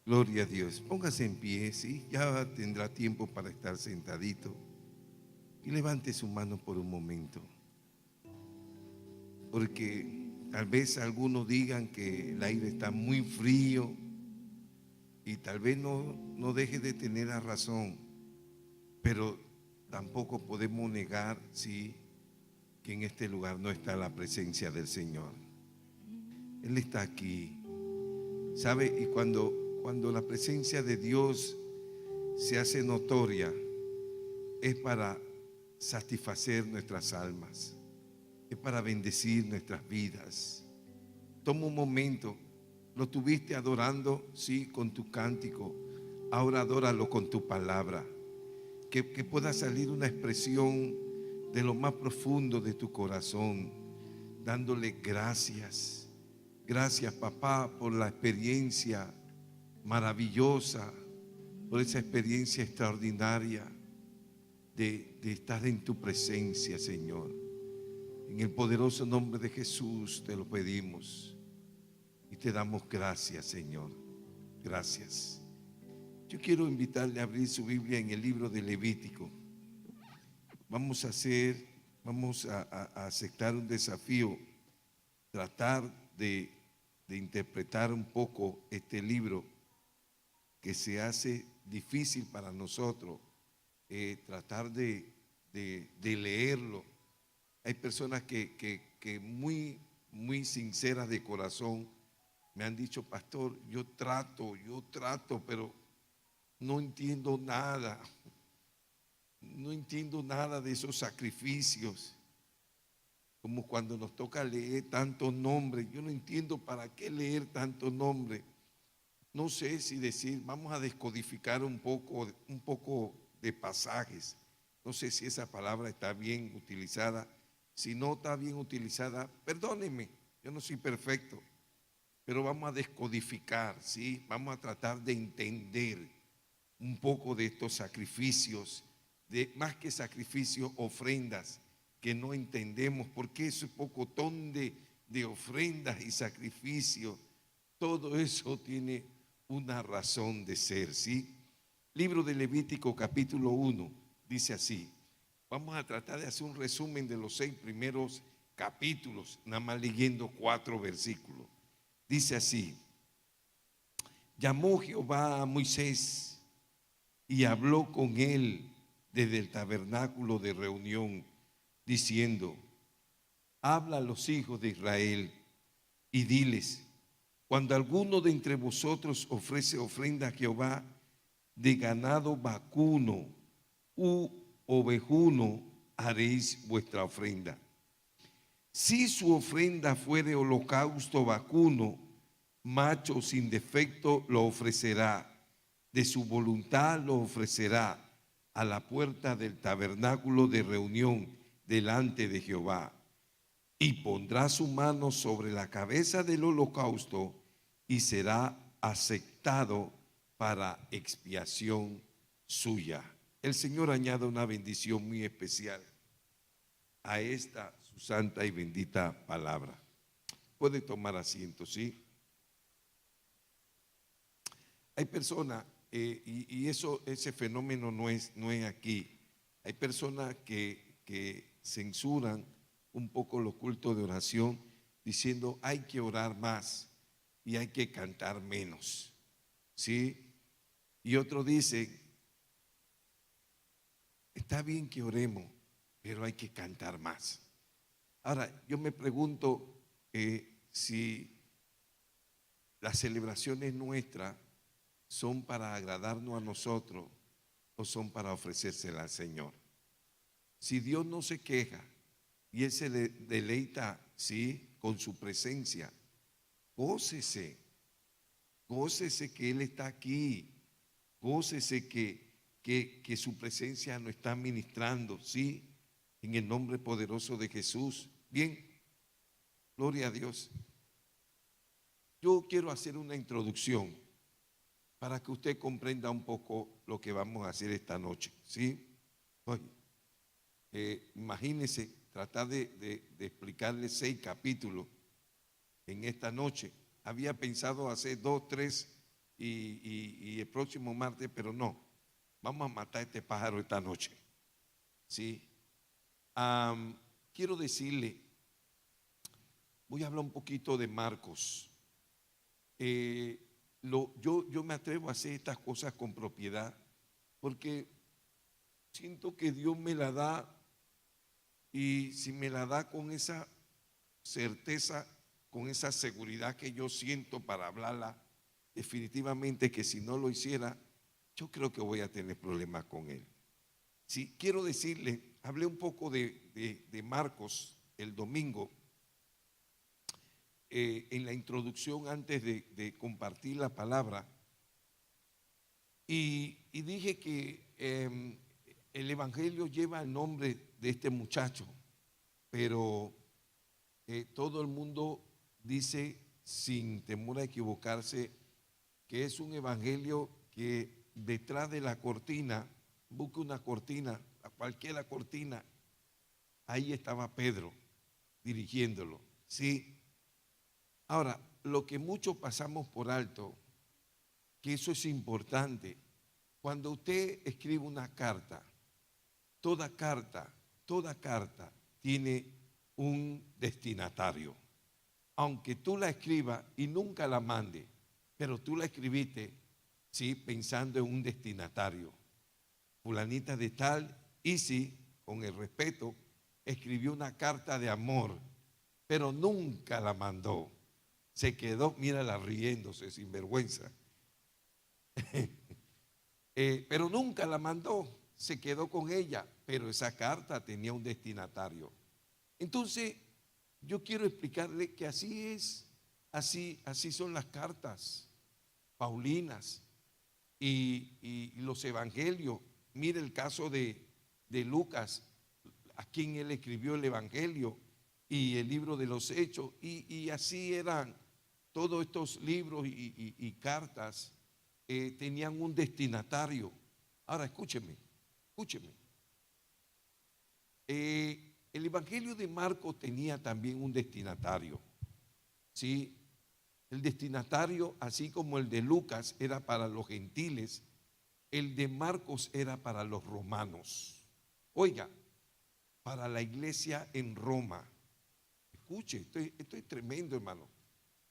Gloria a Dios. Póngase en pie, ¿sí? Ya tendrá tiempo para estar sentadito. Y levante su mano por un momento. Porque tal vez algunos digan que el aire está muy frío y tal vez no deje de tener la razón. Pero tampoco podemos negar, sí, que en este lugar no está la presencia del Señor. Él está aquí. ¿Sabe? Y cuando la presencia de Dios se hace notoria, es para satisfacer nuestras almas, es para bendecir nuestras vidas. Toma un momento, lo tuviste adorando, sí, con tu cántico, ahora adóralo con tu palabra, que pueda salir una expresión de lo más profundo de tu corazón, dándole gracias. Gracias, papá, por la experiencia maravillosa, por esa experiencia extraordinaria de estar en tu presencia, Señor. En el poderoso nombre de Jesús te lo pedimos y te damos gracias, Señor. Gracias. Yo quiero invitarle a abrir su Biblia en el libro de Levítico. Vamos a aceptar un desafío, tratar de interpretar un poco este libro que se hace difícil para nosotros, tratar de leerlo. Hay personas que muy sinceras de corazón me han dicho: pastor, yo trato, pero no entiendo nada. No entiendo nada de esos sacrificios. Como cuando nos toca leer tantos nombres, yo no entiendo para qué leer tantos nombres. No sé si decir, vamos a descodificar un poco de pasajes. No sé si esa palabra está bien utilizada. Si no está bien utilizada, perdónenme, yo no soy perfecto, pero vamos a descodificar, ¿sí? Vamos a tratar de entender un poco de estos sacrificios, de más que sacrificios, ofrendas que no entendemos, porque ese pocotón de ofrendas y sacrificios, todo eso tiene una razón de ser, ¿sí? Libro de Levítico capítulo 1 dice así. Vamos a tratar de hacer un resumen de los 6 primeros capítulos, nada más leyendo 4 versículos. Dice así: llamó Jehová a Moisés y habló con él desde el tabernáculo de reunión, diciendo: habla a los hijos de Israel y diles: cuando alguno de entre vosotros ofrece ofrenda a Jehová de ganado vacuno u ovejuno, haréis vuestra ofrenda. Si su ofrenda fuere holocausto vacuno, macho sin defecto lo ofrecerá, de su voluntad lo ofrecerá a la puerta del tabernáculo de reunión delante de Jehová, y pondrá su mano sobre la cabeza del holocausto y será aceptado para expiación suya. El Señor añade una bendición muy especial a esta su santa y bendita palabra. Puede tomar asiento, ¿sí? Hay personas, ese fenómeno no es aquí. Hay personas que censuran un poco los cultos de oración diciendo: hay que orar más y hay que cantar menos, ¿sí? Y otro dice: está bien que oremos, pero hay que cantar más. Ahora, yo me pregunto si las celebraciones nuestras son para agradarnos a nosotros o son para ofrecérselas al Señor. Si Dios no se queja y Él se deleita, sí, con su presencia, gócese, gócese que Él está aquí, gócese que su presencia nos está ministrando, sí, en el nombre poderoso de Jesús. Bien, gloria a Dios. Yo quiero hacer una introducción para que usted comprenda un poco lo que vamos a hacer esta noche, ¿sí? Imagínese tratar de explicarle 6 capítulos en esta noche. Había pensado hacer 2, 3 y el próximo martes, pero no, vamos a matar a este pájaro esta noche. ¿Sí? Quiero decirle, voy a hablar un poquito de Marcos. Yo me atrevo a hacer estas cosas con propiedad porque siento que Dios me la da, y si me la da con esa certeza, con esa seguridad que yo siento para hablarla, definitivamente que si no lo hiciera, yo creo que voy a tener problemas con él. Sí, quiero decirle, hablé un poco de Marcos el domingo, en la introducción antes de compartir la palabra, y dije que el Evangelio lleva el nombre de este muchacho, pero todo el mundo dice, sin temor a equivocarse, que es un evangelio que detrás de la cortina, busque una cortina, a cualquiera cortina, ahí estaba Pedro dirigiéndolo. Sí. Ahora, lo que muchos pasamos por alto, que eso es importante, cuando usted escribe una carta, toda carta tiene un destinatario. Aunque tú la escribas y nunca la mandes, pero tú la escribiste, sí, pensando en un destinatario. Fulanita de tal, y sí, con el respeto, escribió una carta de amor, pero nunca la mandó. Se quedó, mírala riéndose, sin vergüenza. Pero nunca la mandó, se quedó con ella, pero esa carta tenía un destinatario. Entonces, yo quiero explicarle que así es, así son las cartas paulinas y los evangelios. Mire el caso de Lucas, a quien él escribió el evangelio, y el libro de los Hechos, y así eran todos estos libros y cartas, tenían un destinatario. Ahora escúcheme. El evangelio de Marcos tenía también un destinatario. ¿Sí? El destinatario, así como el de Lucas, era para los gentiles, el de Marcos era para los romanos. Oiga, para la iglesia en Roma. Escuche, esto es tremendo, hermano.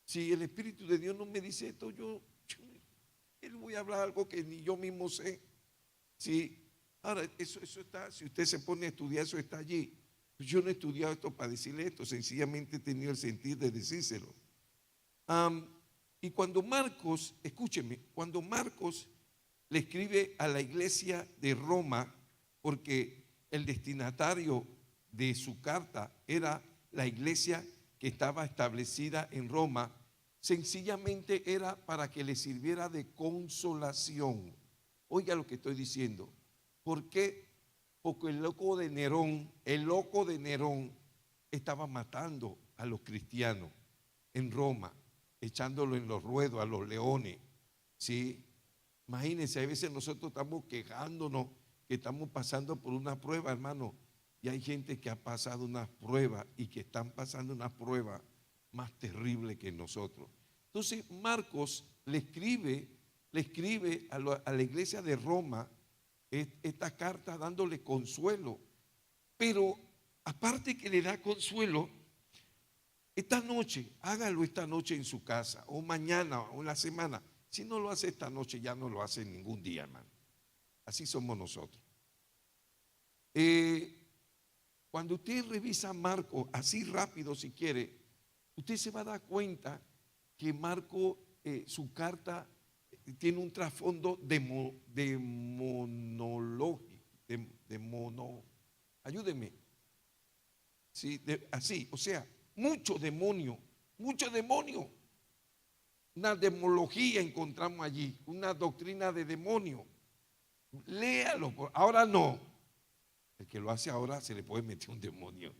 Si el Espíritu de Dios no me dice esto, yo voy a hablar algo que ni yo mismo sé. Sí. Ahora, eso está, si usted se pone a estudiar, eso está allí. Yo no he estudiado esto para decirle esto, sencillamente he tenido el sentir de decírselo. Y cuando Marcos, escúcheme, cuando Marcos le escribe a la iglesia de Roma, porque el destinatario de su carta era la iglesia que estaba establecida en Roma, sencillamente era para que le sirviera de consolación. Oiga lo que estoy diciendo. ¿Por qué? Porque el loco de Nerón estaba matando a los cristianos en Roma, echándolo en los ruedos a los leones. ¿Sí? Imagínense, a veces nosotros estamos quejándonos que estamos pasando por una prueba, hermano, y hay gente que ha pasado una prueba y que están pasando una prueba más terrible que nosotros. Entonces Marcos le escribe a la iglesia de Roma esta carta dándole consuelo, pero aparte que le da consuelo, esta noche, hágalo esta noche en su casa, o mañana, o en la semana. Si no lo hace esta noche, ya no lo hace ningún día, hermano. Así somos nosotros. Cuando usted revisa Marcos, así rápido si quiere, usted se va a dar cuenta que Marcos, su carta tiene un trasfondo ayúdeme. Sí, así, o sea, mucho demonio. Una demología encontramos allí, una doctrina de demonio. Léalo, ahora no. El que lo hace ahora se le puede meter un demonio.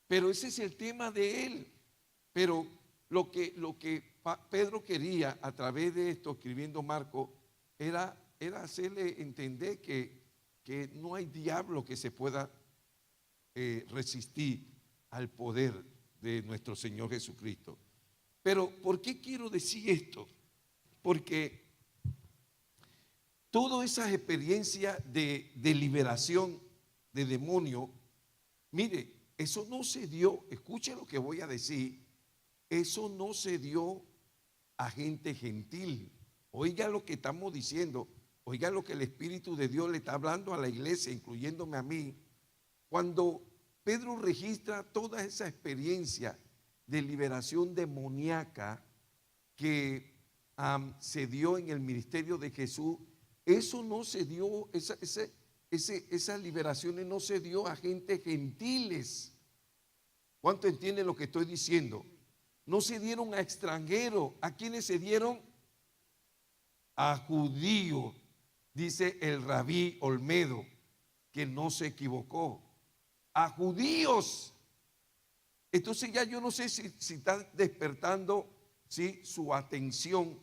Pero ese es el tema de él. Pero lo que Pedro quería a través de esto, escribiendo Marco, era hacerle entender que no hay diablo que se pueda resistir al poder de nuestro Señor Jesucristo. Pero ¿por qué quiero decir esto? porque todas esas experiencias de liberación de demonio, mire, eso no se dio, escuche lo que voy a decir, eso no se dio a gente gentil. Oiga lo que estamos diciendo, oiga lo que el Espíritu de Dios le está hablando a la iglesia, incluyéndome a mí. Cuando Pedro registra toda esa experiencia de liberación demoníaca que se dio en el ministerio de Jesús, eso no se dio, esas liberaciones no se dio a gente gentiles. ¿Cuánto entienden lo que estoy diciendo? No se dieron a extranjeros. ¿A quiénes se dieron? A judíos. Dice el rabí Olmedo, que no se equivocó. A judíos. Entonces ya yo no sé si está despertando, ¿sí?, su atención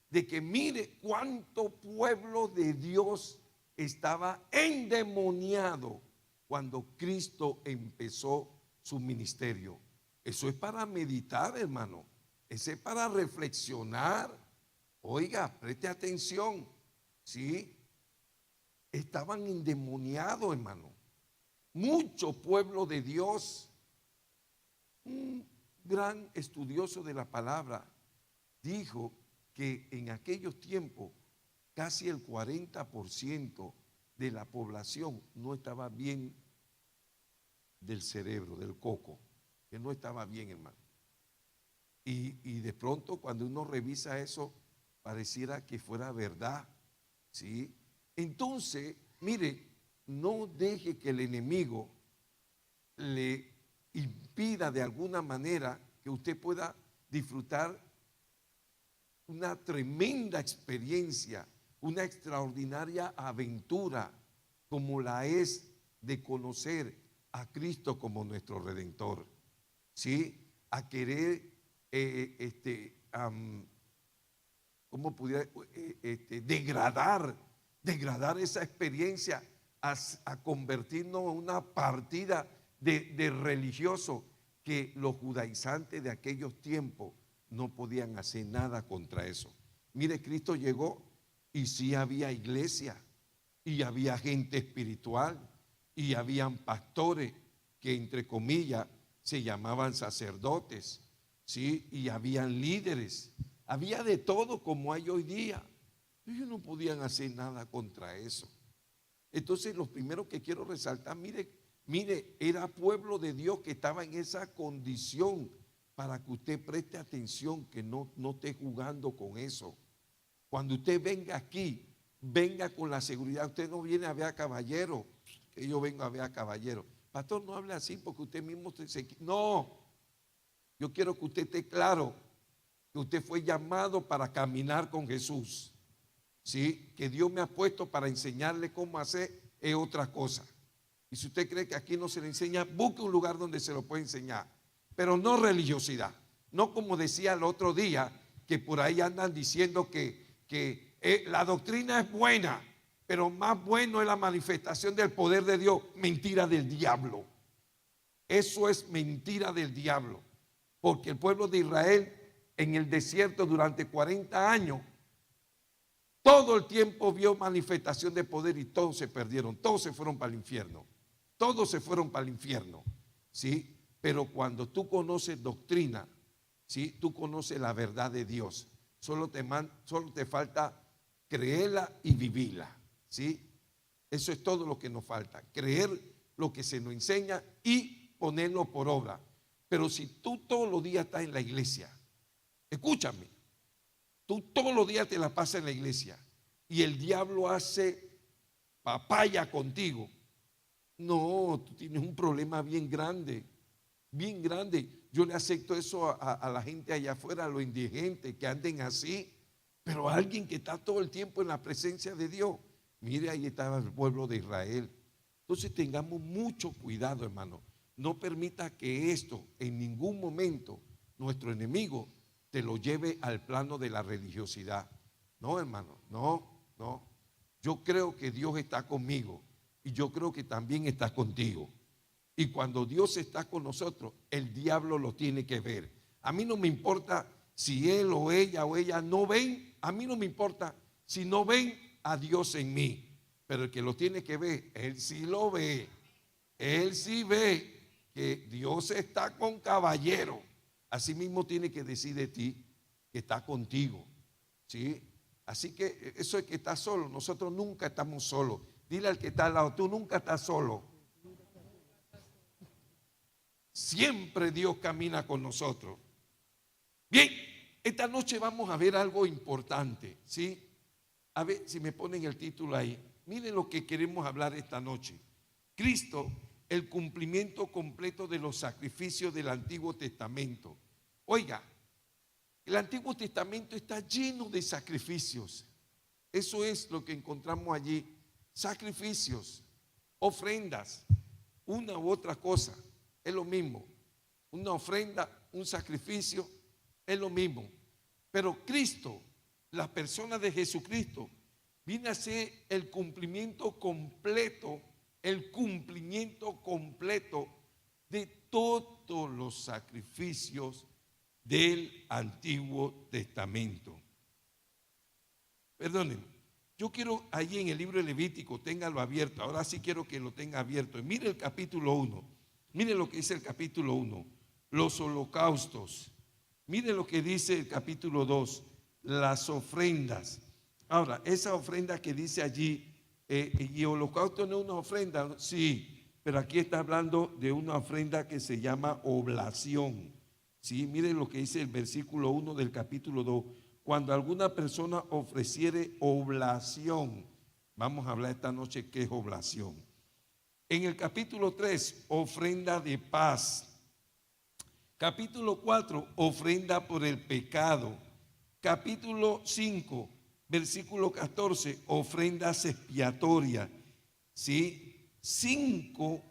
de que mire cuánto pueblo de Dios estaba endemoniado cuando Cristo empezó su ministerio. Eso es para meditar, hermano. Eso es para reflexionar. Oiga, preste atención. ¿Sí? Estaban endemoniados, hermano. Mucho pueblo de Dios. Un gran estudioso de la palabra dijo que en aquellos tiempos casi el 40% de la población no estaba bien del cerebro, del coco, que no estaba bien, hermano. Y de pronto cuando uno revisa eso, pareciera que fuera verdad, ¿sí? Entonces, mire, no deje que el enemigo le impida de alguna manera que usted pueda disfrutar una tremenda experiencia, una extraordinaria aventura como la es de conocer a Cristo como nuestro Redentor, ¿sí? A querer, ¿cómo pudiera? Degradar esa experiencia a convertirnos en una partida de religioso que los judaizantes de aquellos tiempos no podían hacer nada contra eso. Mire, Cristo llegó y sí había iglesia y había gente espiritual y habían pastores que entre comillas se llamaban sacerdotes, ¿sí? Y habían líderes, había de todo como hay hoy día. Ellos no podían hacer nada contra eso. Entonces, lo primero que quiero resaltar, mire, era pueblo de Dios que estaba en esa condición, para que usted preste atención, que no esté jugando con eso. Cuando usted venga aquí, venga con la seguridad. Usted no viene a ver a caballero, que yo vengo a ver a caballero. Pastor, no hable así porque usted mismo no, yo quiero que usted esté claro que usted fue llamado para caminar con Jesús. ¿Sí? Que Dios me ha puesto para enseñarle cómo hacer es otra cosa. Y si usted cree que aquí no se le enseña, busque un lugar donde se lo pueda enseñar, pero no religiosidad. No como decía el otro día, que por ahí andan diciendo que la doctrina es buena, pero más bueno es la manifestación del poder de Dios. Mentira del diablo. Eso es mentira del diablo. Porque el pueblo de Israel en el desierto durante 40 años todo el tiempo vio manifestación de poder y todos se perdieron, todos se fueron para el infierno, todos se fueron para el infierno, ¿sí? Pero cuando tú conoces doctrina, ¿sí? Tú conoces la verdad de Dios, solo te falta creerla y vivirla, ¿sí? Eso es todo lo que nos falta, creer lo que se nos enseña y ponerlo por obra. Pero si tú todos los días estás en la iglesia, escúchame, tú todos los días te la pasas en la iglesia y el diablo hace papaya contigo. No, tú tienes un problema bien grande, bien grande. Yo le acepto eso a la gente allá afuera, a los indigentes que anden así, pero a alguien que está todo el tiempo en la presencia de Dios. Mire, ahí estaba el pueblo de Israel. Entonces tengamos mucho cuidado, hermano. No permita que esto en ningún momento nuestro enemigo te lo lleve al plano de la religiosidad. No, hermano, no. Yo creo que Dios está conmigo y yo creo que también está contigo. Y cuando Dios está con nosotros, el diablo lo tiene que ver. A mí no me importa Si él o ella no ven, a mí no me importa si no ven a Dios en mí, pero el que lo tiene que ver, él sí lo ve. Él sí ve que Dios está con caballero. Así mismo tiene que decir de ti que está contigo, ¿sí? Así que eso es que estás solo. Nosotros nunca estamos solos. Dile al que está al lado, tú nunca estás solo. Siempre Dios camina con nosotros. Bien, esta noche vamos a ver algo importante, ¿sí? A ver si me ponen el título ahí. Miren lo que queremos hablar esta noche. Cristo, el cumplimiento completo de los sacrificios del Antiguo Testamento. Oiga, el Antiguo Testamento está lleno de sacrificios. Eso es lo que encontramos allí. Sacrificios, ofrendas, una u otra cosa, es lo mismo. Una ofrenda, un sacrificio, es lo mismo. Pero Cristo, la persona de Jesucristo, viene a ser el cumplimiento completo de todos los sacrificios del Antiguo Testamento. Perdonen, yo quiero allí en el libro de Levítico, téngalo abierto, ahora sí quiero que lo tenga abierto. Y mire el capítulo 1, mire lo que dice el capítulo 1, los holocaustos. Mire lo que dice el capítulo 2, las ofrendas. Ahora, esa ofrenda que dice allí, y holocausto no es una ofrenda, sí, pero aquí está hablando de una ofrenda que se llama oblación. Sí, miren lo que dice el versículo 1 del capítulo 2. Cuando alguna persona ofreciere oblación, vamos a hablar esta noche qué es oblación. En el capítulo 3, ofrenda de paz. Capítulo 4, ofrenda por el pecado. Capítulo 5, versículo 14, ofrendas expiatorias. ¿Sí? Cinco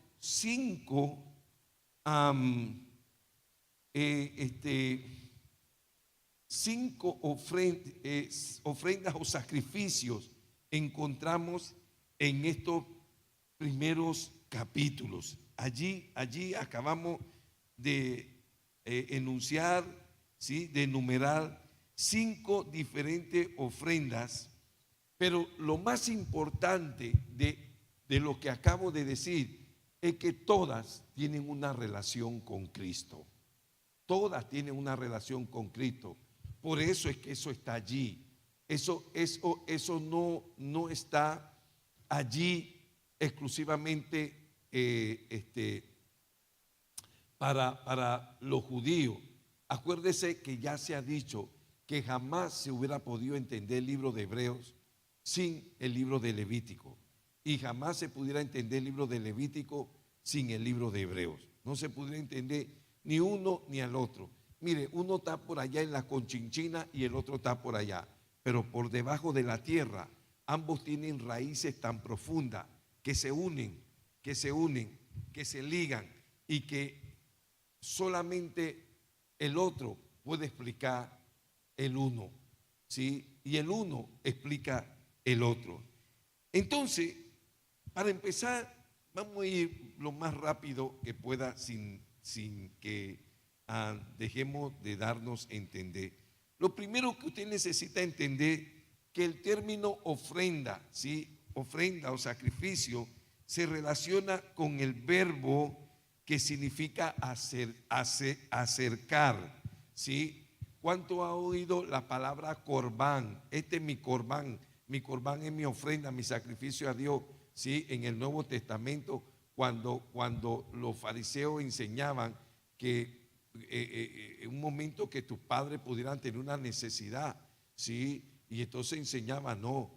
ofrendas o sacrificios encontramos en estos primeros capítulos. Allí acabamos de enunciar, ¿sí? De enumerar 5 diferentes ofrendas, pero lo más importante de lo que acabo de decir es que todas tienen una relación con Cristo. Todas tienen una relación con Cristo. Por eso es que eso está allí. Eso no está allí exclusivamente para los judíos. Acuérdese que ya se ha dicho que jamás se hubiera podido entender el libro de Hebreos sin el libro de Levítico, y jamás se pudiera entender el libro de Levítico sin el libro de Hebreos. No se pudiera entender ni uno ni al otro. Mire, uno está por allá en la Conchinchina y el otro está por allá, pero por debajo de la tierra ambos tienen raíces tan profundas que se unen, que se ligan, y que solamente el otro puede explicar el uno, ¿sí? Y el uno explica el otro. Entonces, para empezar, vamos a ir lo más rápido que pueda sin que dejemos de darnos a entender. Lo primero que usted necesita entender, que el término ofrenda, ¿sí? Ofrenda o sacrificio se relaciona con el verbo que significa acercar, ¿sí? ¿Cuánto ha oído la palabra corbán? Este es mi corbán es mi ofrenda, mi sacrificio a Dios, ¿sí? En el Nuevo Testamento, cuando los fariseos enseñaban que en un momento que tus padres pudieran tener una necesidad, ¿sí? Y entonces enseñaban, no,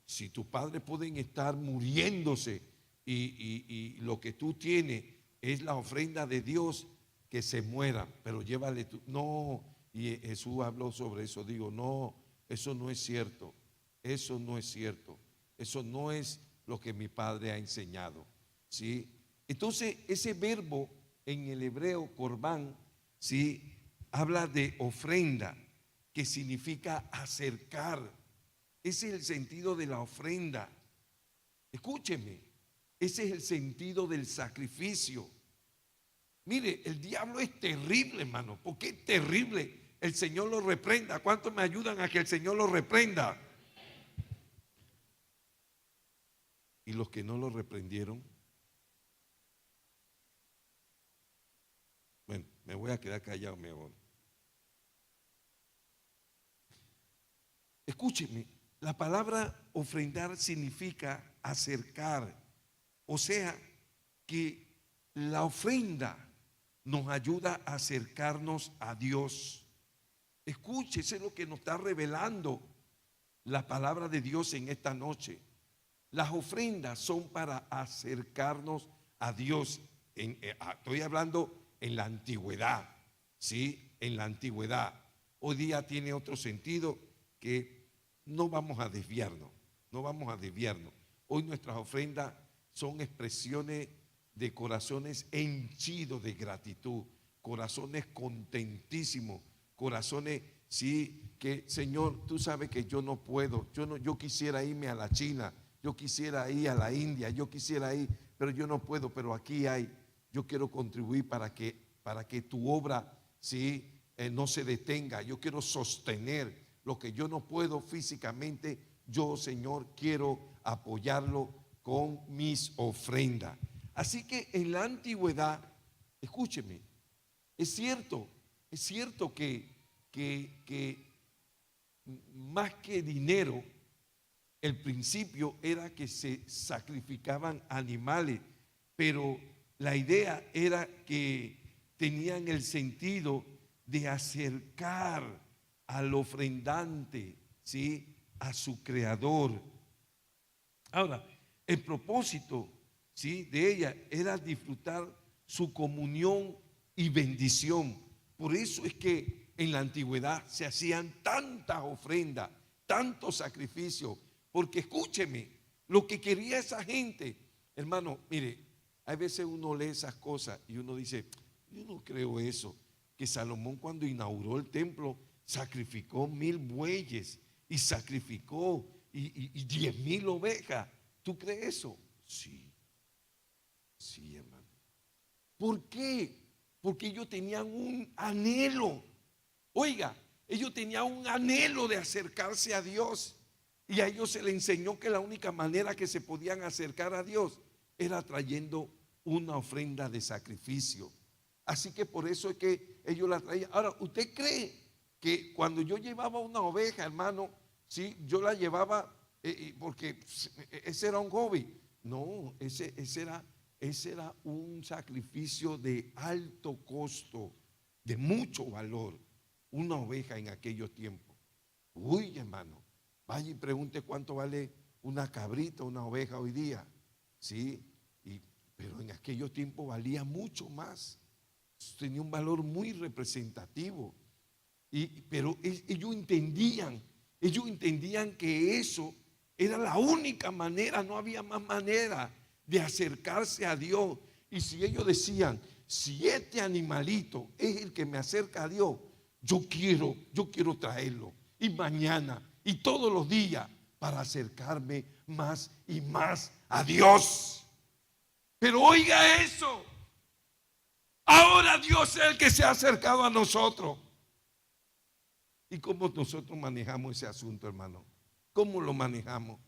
si tus padres pueden estar muriéndose y lo que tú tienes es la ofrenda de Dios, que se mueran, pero llévale tú. No, y Jesús habló sobre eso. Digo, no, eso no es cierto. Eso no es cierto. Eso no es lo que mi padre ha enseñado, ¿sí? Entonces, ese verbo en el hebreo, corbán, ¿sí? Habla de ofrenda, que significa acercar. Ese es el sentido de la ofrenda. Escúcheme, ese es el sentido del sacrificio. Mire, el diablo es terrible, hermano. ¿Por qué es terrible? El Señor lo reprenda. ¿Cuántos me ayudan a que el Señor lo reprenda? Y los que no lo reprendieron, bueno, me voy a quedar callado mejor. Escúcheme, la palabra ofrendar significa acercar. O sea, que la ofrenda nos ayuda a acercarnos a Dios. Escúchese lo que nos está revelando la palabra de Dios en esta noche. Las ofrendas son para acercarnos a Dios. Estoy hablando en la antigüedad, ¿sí? En la antigüedad. Hoy día tiene otro sentido que no vamos a desviarnos, no vamos a desviarnos. Hoy nuestras ofrendas son expresiones de corazones henchidos de gratitud, corazones contentísimos, corazones, sí, que Señor, tú sabes que yo no puedo, yo quisiera irme a la China, yo quisiera ir a la India, yo quisiera ir, pero yo no puedo, pero aquí hay, yo quiero contribuir para que tu obra, sí, no se detenga. Yo quiero sostener lo que yo no puedo físicamente. Yo, Señor, quiero apoyarlo con mis ofrendas. Así que en la antigüedad, escúcheme, es cierto que más que dinero, el principio era que se sacrificaban animales, pero la idea era que tenían el sentido de acercar al ofrendante, ¿sí?, a su creador. Ahora, el propósito, ¿sí?, de ella era disfrutar su comunión y bendición. Por eso es que en la antigüedad se hacían tantas ofrendas, tantos sacrificios, porque escúcheme, lo que quería esa gente, hermano, mire, hay veces uno lee esas cosas y uno dice, yo no creo eso, que Salomón cuando inauguró el templo sacrificó 1000 bueyes y sacrificó y 10,000 ovejas. ¿Tú crees eso? Sí, sí, hermano. ¿Por qué? Porque ellos tenían un anhelo. Oiga, ellos tenían un anhelo de acercarse a Dios. Y a ellos se les enseñó que la única manera que se podían acercar a Dios era trayendo una ofrenda de sacrificio. Así que por eso es que ellos la traían. Ahora, ¿usted cree que cuando yo llevaba una oveja, hermano, sí, yo la llevaba porque ese era un hobby? No, ese era un sacrificio de alto costo, de mucho valor, una oveja en aquellos tiempos. Uy, hermano, vaya y pregunte cuánto vale una cabrita, una oveja hoy día, ¿sí? Pero en aquellos tiempos valía mucho más, tenía un valor muy representativo. Pero ellos entendían que eso era la única manera, no había más manera de acercarse a Dios. Y si ellos decían, si este animalito es el que me acerca a Dios, yo quiero traerlo, y mañana y todos los días, para acercarme más y más a Dios. Pero oiga eso, ahora Dios es el que se ha acercado a nosotros. ¿Y cómo nosotros manejamos ese asunto, hermano? ¿Cómo lo manejamos?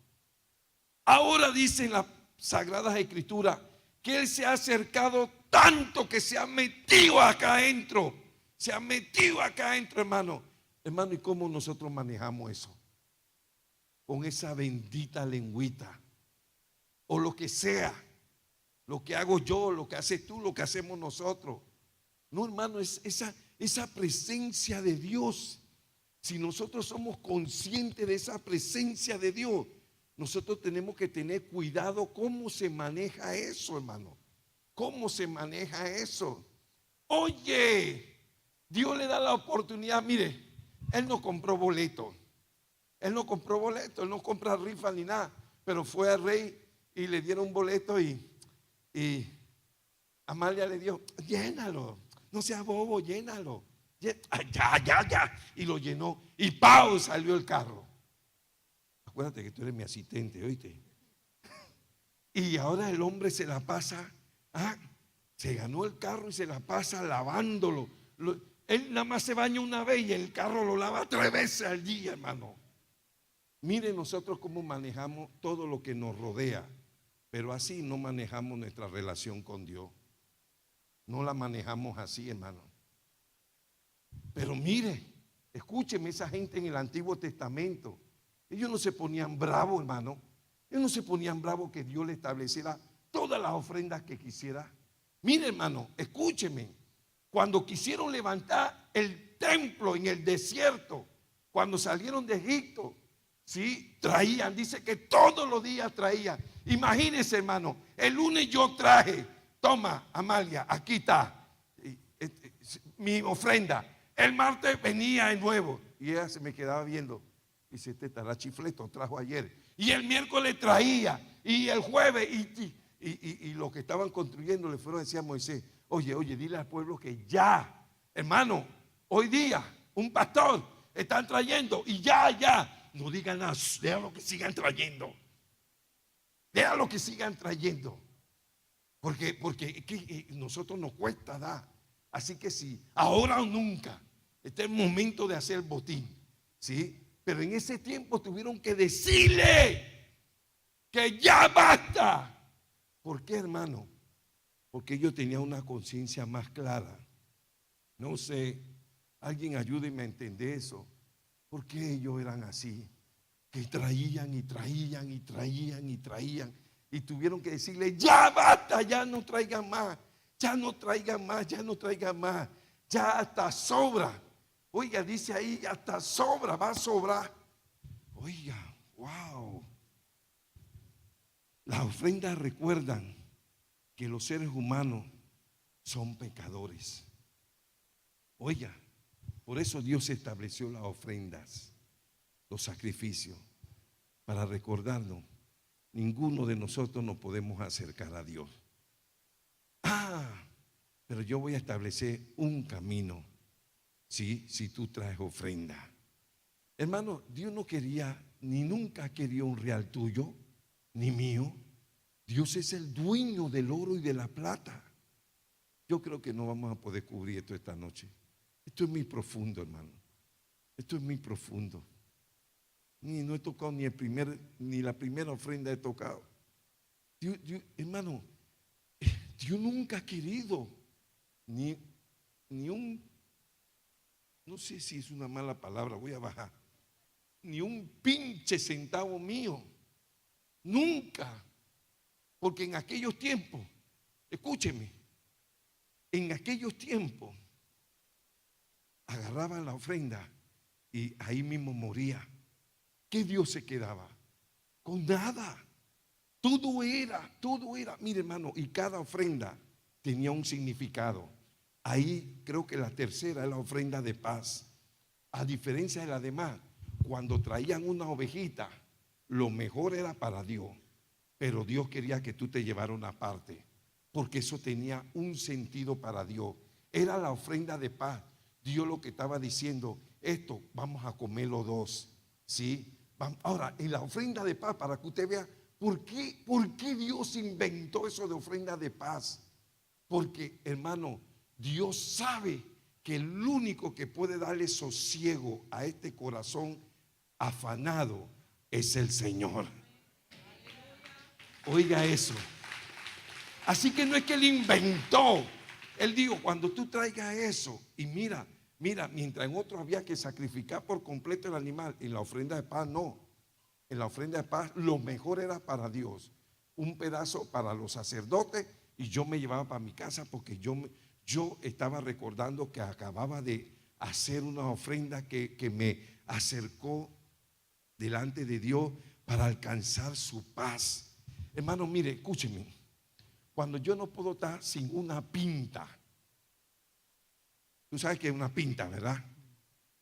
Ahora dicen las Sagradas Escrituras que Él se ha acercado tanto que se ha metido acá adentro. Se ha metido acá adentro, hermano. Hermano, ¿y cómo nosotros manejamos eso? Con esa bendita lengüita, o lo que sea, lo que hago yo, lo que haces tú, lo que hacemos nosotros. No, hermano, es esa presencia de Dios. Si nosotros somos conscientes de esa presencia de Dios, nosotros tenemos que tener cuidado cómo se maneja eso, hermano. ¿Cómo se maneja eso? Oye, Dios le da la oportunidad. Mire, Él no compró boleto. Él no compró boleto, Él no compra rifa ni nada. Pero fue al rey y le dieron un boleto y Amalia le dio, llénalo, no seas bobo, llénalo. Ya. Y lo llenó y ¡pau! Salió el carro. Acuérdate que tú eres mi asistente, ¿oíste? Y ahora el hombre se la pasa se ganó el carro y se la pasa lavándolo. Él nada más se baña una vez y el carro lo lava 3 veces al día, hermano. Mire nosotros cómo manejamos todo lo que nos rodea, pero así no manejamos nuestra relación con Dios. No la manejamos así, hermano. Pero mire, escúcheme, esa gente en el Antiguo Testamento, ellos no se ponían bravos, hermano. Ellos no se ponían bravos que Dios le estableciera todas las ofrendas que quisiera. Mire, hermano, escúcheme. Cuando quisieron levantar el templo en el desierto, cuando salieron de Egipto, sí, traían, dice que todos los días traían. Imagínense, hermano, el lunes yo traje, toma, Amalia, aquí está mi ofrenda. El martes venía de nuevo y ella se me quedaba viendo. Dice, este estará chifleto, trajo ayer. Y el miércoles traía, y el jueves, y los que estaban construyendo le fueron a decir a Moisés, oye, dile al pueblo que ya, hermano, hoy día un pastor están trayendo y ya, no digan nada, déjalo que sigan trayendo, déjalo que sigan trayendo, porque nosotros nos cuesta dar, así que sí, ahora o nunca, este es el momento de hacer botín, ¿sí? Pero en ese tiempo tuvieron que decirle que ya basta. ¿Por qué, hermano? Porque ellos tenían una conciencia más clara. No sé, alguien ayúdeme a entender eso. ¿Por qué ellos eran así? Que traían y traían y traían y traían. Y tuvieron que decirle, ya basta, ya no traigan más. Ya no traigan más, ya no traigan más. Ya hasta sobra. Oiga, dice ahí, hasta sobra, va a sobrar. Oiga, wow. Las ofrendas recuerdan que los seres humanos son pecadores. Oiga, por eso Dios estableció las ofrendas, los sacrificios, para recordarnos, ninguno de nosotros nos podemos acercar a Dios. Pero yo voy a establecer un camino, ¿sí? Si tú traes ofrenda. Hermano, Dios no quería, ni nunca quería un real tuyo, ni mío. Dios es el dueño del oro y de la plata. Yo creo que no vamos a poder cubrir esto esta noche. Esto es muy profundo, hermano. Esto es muy profundo. No he tocado ni la primera ofrenda he tocado. Hermano, Dios nunca ha querido ni un, no sé si es una mala palabra, voy a bajar, ni un pinche centavo mío. Nunca. Porque en aquellos tiempos, escúcheme, en aquellos tiempos agarraban la ofrenda y ahí mismo moría. ¿Qué Dios se quedaba? Con nada. Todo era. Mire, hermano, y cada ofrenda tenía un significado. Ahí creo que la tercera es la ofrenda de paz. A diferencia de la demás, cuando traían una ovejita, lo mejor era para Dios. Pero Dios quería que tú te llevaras una parte, porque eso tenía un sentido para Dios. Era la ofrenda de paz. Dios lo que estaba diciendo, esto vamos a comerlo dos, ¿sí? Ahora, en la ofrenda de paz, para que usted vea por qué Dios inventó eso de ofrenda de paz. Porque, hermano, Dios sabe que el único que puede darle sosiego a este corazón afanado es el Señor. Oiga eso. Así que no es que Él inventó. Él dijo, cuando tú traigas eso, y mira, mientras en otros había que sacrificar por completo el animal, en la ofrenda de paz no. En la ofrenda de paz lo mejor era para Dios. Un pedazo para los sacerdotes y yo me llevaba para mi casa porque yo estaba recordando que acababa de hacer una ofrenda que me acercó delante de Dios para alcanzar su paz. Hermano, mire, escúcheme. Cuando yo no puedo estar sin una pinta, tú sabes que es una pinta, ¿verdad?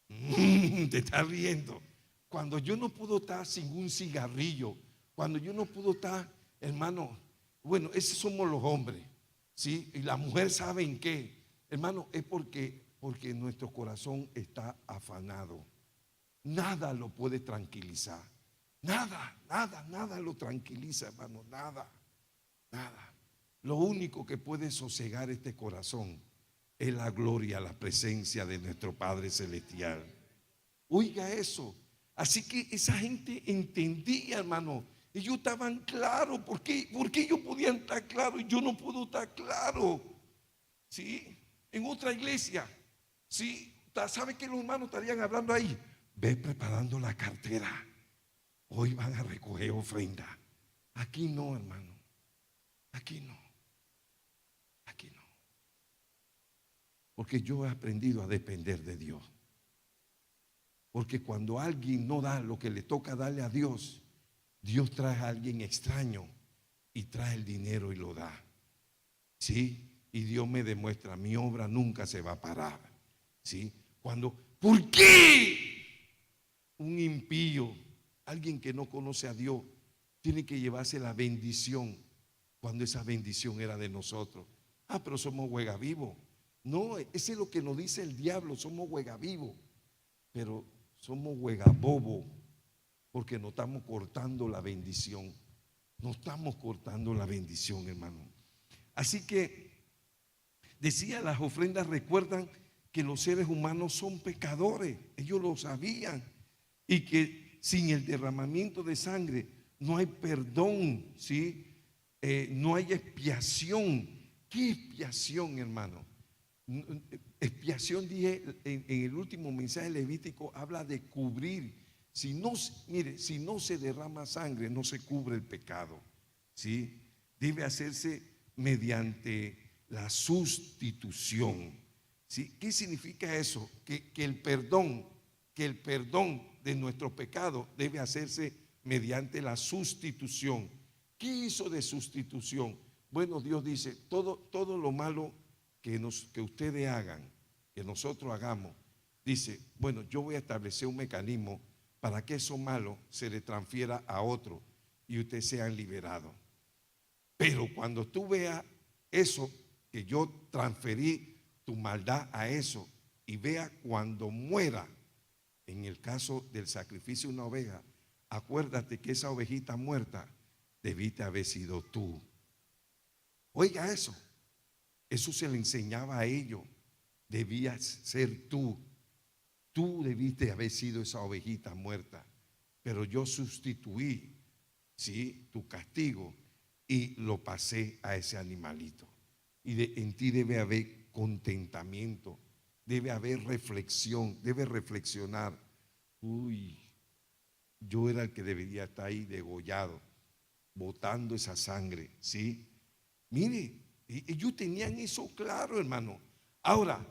Te estás riendo. Cuando yo no puedo estar sin un cigarrillo, cuando yo no puedo estar, hermano, bueno, esos somos los hombres, ¿sí? Y la mujer sabe en qué, hermano, es porque nuestro corazón está afanado. Nada lo puede tranquilizar. Nada lo tranquiliza, hermano, nada. Lo único que puede sosegar este corazón es la gloria, la presencia de nuestro Padre Celestial. Oiga eso. Así que esa gente entendía, hermano. Ellos estaban claros. ¿Por qué ellos podían estar claros y yo no puedo estar claro? ¿Sí? En otra iglesia, ¿sí? ¿Sabe que los hermanos estarían hablando ahí? Ve preparando la cartera. Hoy van a recoger ofrenda. Aquí no, hermano. Aquí no. Aquí no. Porque yo he aprendido a depender de Dios. Porque cuando alguien no da lo que le toca darle a Dios, Dios trae a alguien extraño y trae el dinero y lo da. ¿Sí? Y Dios me demuestra, mi obra nunca se va a parar. ¿Sí? ¿Por qué un impío, alguien que no conoce a Dios, tiene que llevarse la bendición cuando esa bendición era de nosotros? Pero somos huegavivos. No, ese es lo que nos dice el diablo, somos huegavivos. Pero somos huegabobo porque no estamos cortando la bendición. No estamos cortando la bendición, hermano. Así que decía, las ofrendas recuerdan que los seres humanos son pecadores. Ellos lo sabían. Y que sin el derramamiento de sangre no hay perdón, ¿sí? No hay expiación. ¿Qué expiación, hermano? Expiación, dije en el último mensaje levítico, habla de cubrir. Mire, si no se derrama sangre, no se cubre el pecado, ¿sí? Debe hacerse mediante la sustitución, ¿sí? ¿Qué significa eso? Que el perdón de nuestros pecados debe hacerse mediante la sustitución. ¿Qué hizo de sustitución? Bueno, Dios dice, todo lo malo que ustedes hagan, que nosotros hagamos, dice, bueno, yo voy a establecer un mecanismo para que eso malo se le transfiera a otro y ustedes sean liberados. Pero cuando tú veas eso, que yo transferí tu maldad a eso, y vea cuando muera, en el caso del sacrificio de una oveja, acuérdate que esa ovejita muerta debiste haber sido tú. Oiga eso. Eso se le enseñaba a ellos. Debías ser tú. Tú debiste haber sido esa ovejita muerta. Pero yo sustituí, ¿sí?, tu castigo y lo pasé a ese animalito. Y en ti debe haber contentamiento, debe haber reflexión, debe reflexionar. Uy, yo era el que debería estar ahí degollado, botando esa sangre, ¿sí? Mire, ellos tenían eso claro, hermano. Ahora,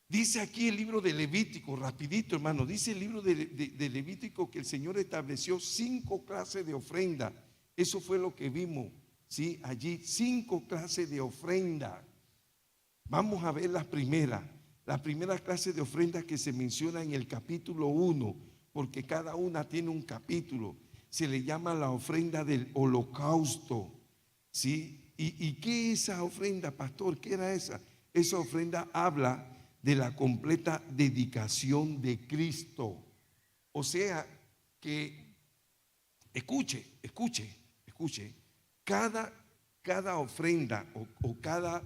dice aquí el libro de Levítico, rapidito, hermano, dice el libro de Levítico que el Señor estableció 5 clases de ofrenda. Eso fue lo que vimos, ¿sí? Allí 5 clases de ofrenda. Vamos a ver las primeras. La primera clase de ofrenda que se menciona en el capítulo 1, porque cada una tiene un capítulo. Se le llama la ofrenda del holocausto, ¿sí? ¿Y qué es esa ofrenda, pastor? ¿Qué era esa? Esa ofrenda habla de la completa dedicación de Cristo. O sea que, escuche, cada ofrenda o cada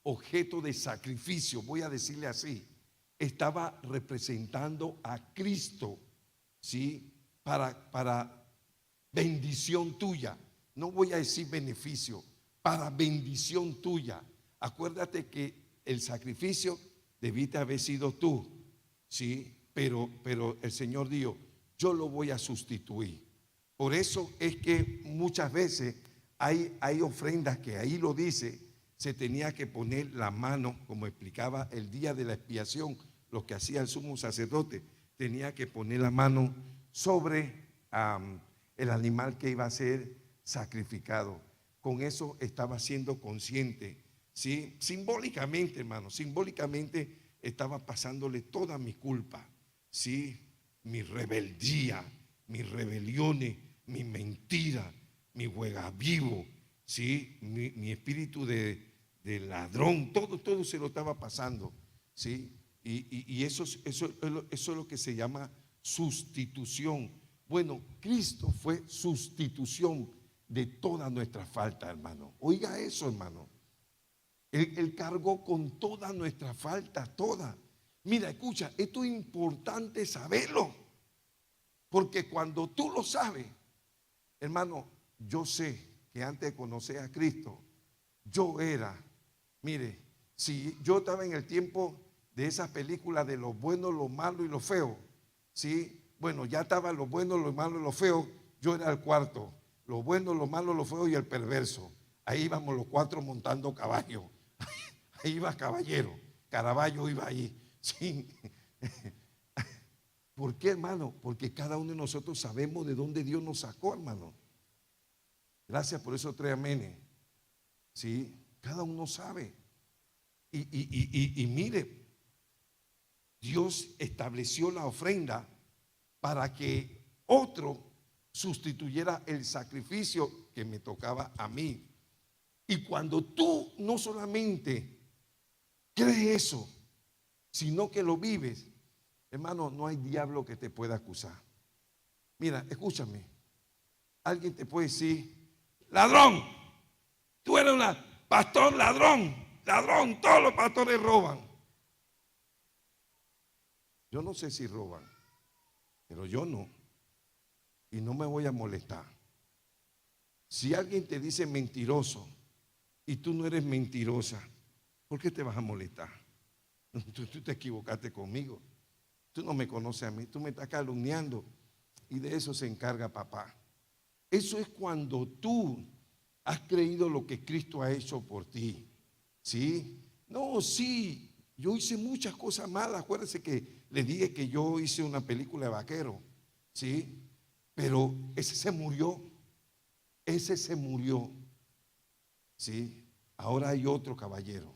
objeto de sacrificio, voy a decirle así, estaba representando a Cristo, ¿sí? Para bendición tuya. No voy a decir beneficio, para bendición tuya. Acuérdate que el sacrificio debiste haber sido tú, ¿sí? Pero el Señor dijo, yo lo voy a sustituir. Por eso es que muchas veces hay ofrendas que ahí lo dice, se tenía que poner la mano, como explicaba el día de la expiación, lo que hacía el sumo sacerdote, tenía que poner la mano sobre el animal que iba a ser sacrificado. Con eso estaba siendo consciente, ¿sí? Simbólicamente, hermano, simbólicamente estaba pasándole toda mi culpa, ¿sí? Mi rebeldía, mis rebeliones, mi mentira, mi juegavivo, ¿sí? Mi espíritu de ladrón, todo se lo estaba pasando, ¿sí? Y eso es lo que se llama sustitución. Bueno, Cristo fue sustitución. de toda nuestra falta, hermano. Oiga eso, hermano. Él cargó con toda nuestra falta, toda. Mira, escucha, esto es importante saberlo. Porque cuando tú lo sabes, hermano, yo sé que antes de conocer a Cristo, yo era, mire, si yo estaba en el tiempo de esas películas de lo bueno, lo malo y lo feo, ¿sí? Bueno, ya estaba lo bueno, lo malo y lo feo, yo era el cuarto, lo bueno, lo malo, lo feo y el perverso. Ahí íbamos los cuatro montando caballo, ahí iba Caballero, Caraballo iba ahí, ¿sí? ¿Por qué, hermano? Porque cada uno de nosotros sabemos de dónde Dios nos sacó, hermano. Gracias por esos 3 amenes. ¿Sí? Cada uno sabe. Y mire, Dios estableció la ofrenda para que otro sustituyera el sacrificio que me tocaba a mí. Y cuando tú no solamente crees eso, sino que lo vives, hermano, no hay diablo que te pueda acusar. Mira, escúchame. Alguien te puede decir, ladrón, tú eres un pastor ladrón, ladrón, todos los pastores roban. Yo no sé si roban, pero yo no. Y no me voy a molestar. Si alguien te dice mentiroso y tú no eres mentirosa, ¿por qué te vas a molestar? Tú te equivocaste conmigo. Tú no me conoces a mí, tú me estás calumniando. Y de eso se encarga papá. Eso es cuando tú has creído lo que Cristo ha hecho por ti. ¿Sí? No, sí, yo hice muchas cosas malas. Acuérdense que les dije que yo hice una película de vaquero. ¿Sí? Pero ese se murió. Ese se murió. ¿Sí? Ahora hay otro caballero.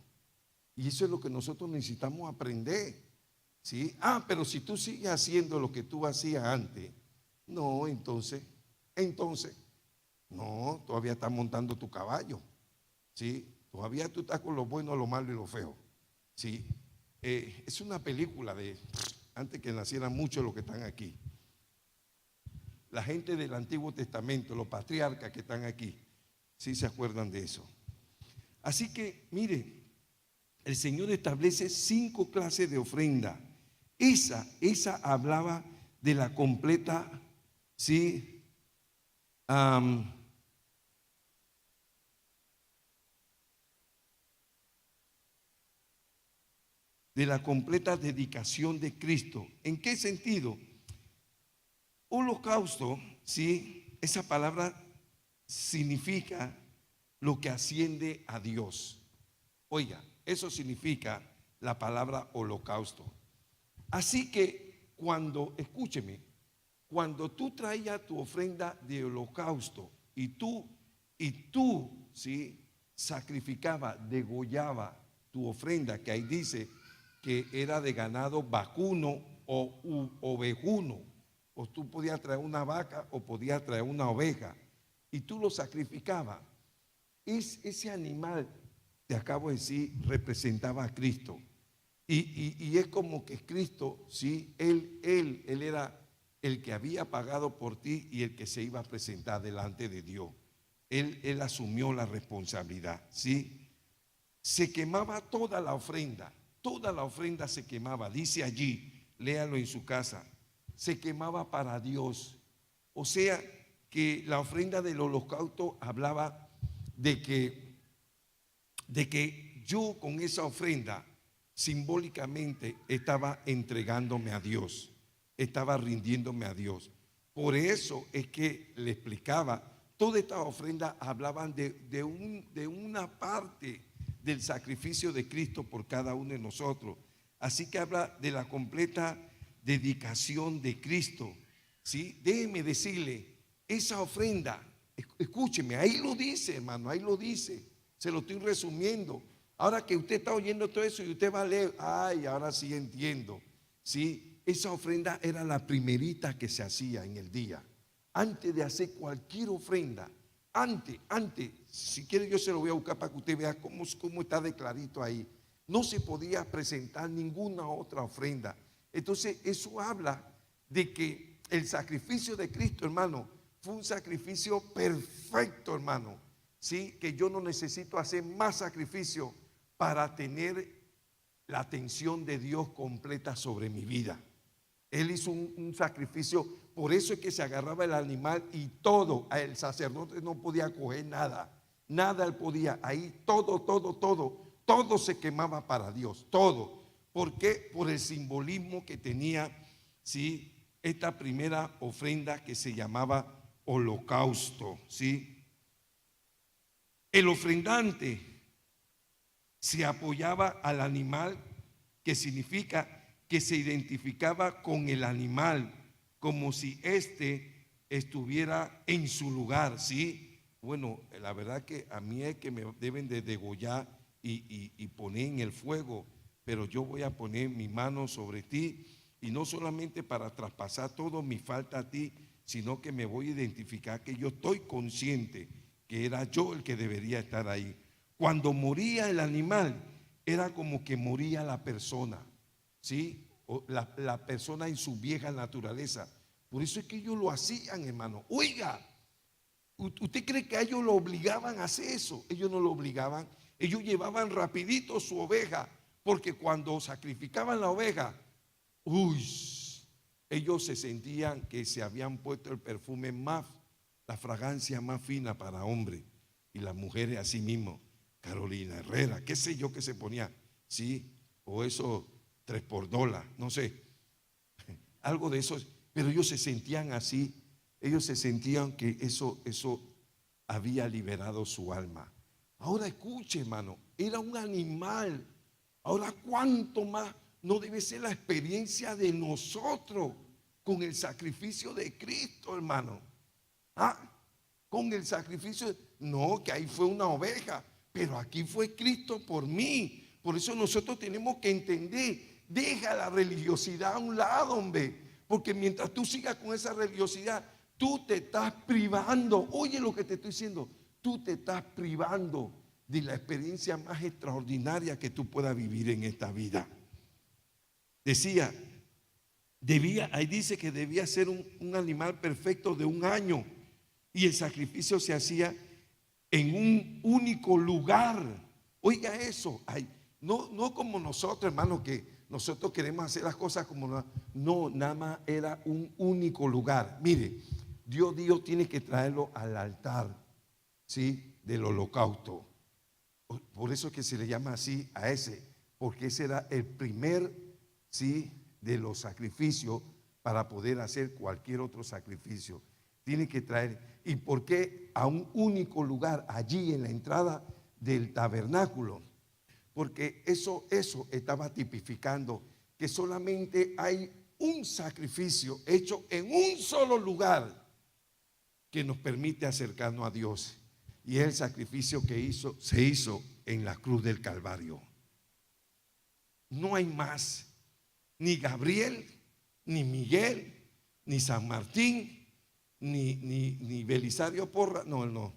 Y eso es lo que nosotros necesitamos aprender. ¿Sí? Pero si tú sigues haciendo lo que tú hacías antes, no, entonces, no, todavía estás montando tu caballo. ¿Sí? Todavía tú estás con lo bueno, lo malo y lo feo. ¿Sí? Es una película de antes que nacieran muchos los que están aquí. La gente del Antiguo Testamento, los patriarcas que están aquí, sí se acuerdan de eso. Así que, mire, el Señor establece 5 clases de ofrenda. Esa hablaba de la completa, ¿sí? De la completa dedicación de Cristo. ¿En qué sentido? Holocausto, ¿sí? Esa palabra significa lo que asciende a Dios. Oiga, eso significa la palabra holocausto. Así que escúcheme, cuando tú traías tu ofrenda de holocausto y tú, ¿sí? Sacrificaba, degollaba tu ofrenda, que ahí dice que era de ganado vacuno o ovejuno, o tú podías traer una vaca o podías traer una oveja, y tú lo sacrificabas. Ese animal, te acabo de decir, representaba a Cristo. Y es como que Cristo, ¿sí? Él era el que había pagado por ti y el que se iba a presentar delante de Dios. Él asumió la responsabilidad, ¿sí? Se quemaba toda la ofrenda se quemaba. Dice allí, léalo en su casa, se quemaba para Dios. O sea que la ofrenda del holocausto hablaba de que yo con esa ofrenda simbólicamente estaba entregándome a Dios, estaba rindiéndome a Dios. Por eso es que le explicaba, toda esta ofrenda hablaban de una parte del sacrificio de Cristo por cada uno de nosotros. Así que habla de la completa dedicación de Cristo. ¿Sí? Déjeme decirle, esa ofrenda, escúcheme, ahí lo dice, hermano, ahí lo dice. Se lo estoy resumiendo. Ahora que usted está oyendo todo eso y usted va a leer, ahora sí entiendo. ¿Sí? Esa ofrenda era la primerita que se hacía en el día. Antes de hacer cualquier ofrenda, antes, si quiere yo se lo voy a buscar para que usted vea cómo está de clarito ahí. No se podía presentar ninguna otra ofrenda. Entonces eso habla de que el sacrificio de Cristo, hermano, fue un sacrificio perfecto, hermano. Sí, que yo no necesito hacer más sacrificio para tener la atención de Dios completa sobre mi vida. Él hizo un sacrificio, por eso es que se agarraba el animal y todo, el sacerdote no podía coger nada, nada él podía, ahí todo se quemaba para Dios, todo. ¿Por qué? Por el simbolismo que tenía, ¿sí?, esta primera ofrenda que se llamaba holocausto, ¿sí? El ofrendante se apoyaba al animal, que significa que se identificaba con el animal como si éste estuviera en su lugar, ¿sí? Bueno, la verdad que a mí es que me deben de degollar y poner en el fuego, pero yo voy a poner mi mano sobre ti, y no solamente para traspasar todo mi falta a ti, sino que me voy a identificar que yo estoy consciente que era yo el que debería estar ahí. Cuando moría el animal, era como que moría la persona, ¿sí? O la persona en su vieja naturaleza. Por eso es que ellos lo hacían, hermano. Oiga, ¿usted cree que a ellos lo obligaban a hacer eso? Ellos no lo obligaban. Ellos llevaban rapidito su oveja, porque cuando sacrificaban la oveja, uy, ellos se sentían que se habían puesto el perfume más, la fragancia más fina para hombre, y las mujeres así mismo, Carolina Herrera, qué sé yo que se ponía, sí, o eso 3 por dólar, no sé, algo de eso, pero ellos se sentían así, ellos se sentían que eso había liberado su alma. Ahora escuche, hermano, era un animal. Ahora, ¿cuánto más no debe ser la experiencia de nosotros con el sacrificio de Cristo, hermano? ¿Ah? Con el sacrificio, no, que ahí fue una oveja, pero aquí fue Cristo por mí. Por eso nosotros tenemos que entender, deja la religiosidad a un lado, hombre, porque mientras tú sigas con esa religiosidad, tú te estás privando. Oye lo que te estoy diciendo, tú te estás privando de la experiencia más extraordinaria que tú puedas vivir en esta vida. Decía, ahí dice que debía ser un animal perfecto de 1 año, y el sacrificio se hacía en un único lugar. Oiga eso, no como nosotros, hermanos, que nosotros queremos hacer las cosas como no, nada más era un único lugar. Mire, Dios tiene que traerlo al altar, ¿sí?, del holocausto. Por eso es que se le llama así a ese, porque ese era el primer, ¿sí?, de los sacrificios para poder hacer cualquier otro sacrificio. Tiene que traer. ¿Y por qué a un único lugar, allí en la entrada del tabernáculo? Porque eso estaba tipificando que solamente hay un sacrificio hecho en un solo lugar que nos permite acercarnos a Dios. Y es el sacrificio que se hizo en la cruz del Calvario. No hay más. Ni Gabriel, ni Miguel, ni San Martín, ni Belisario Porra, no.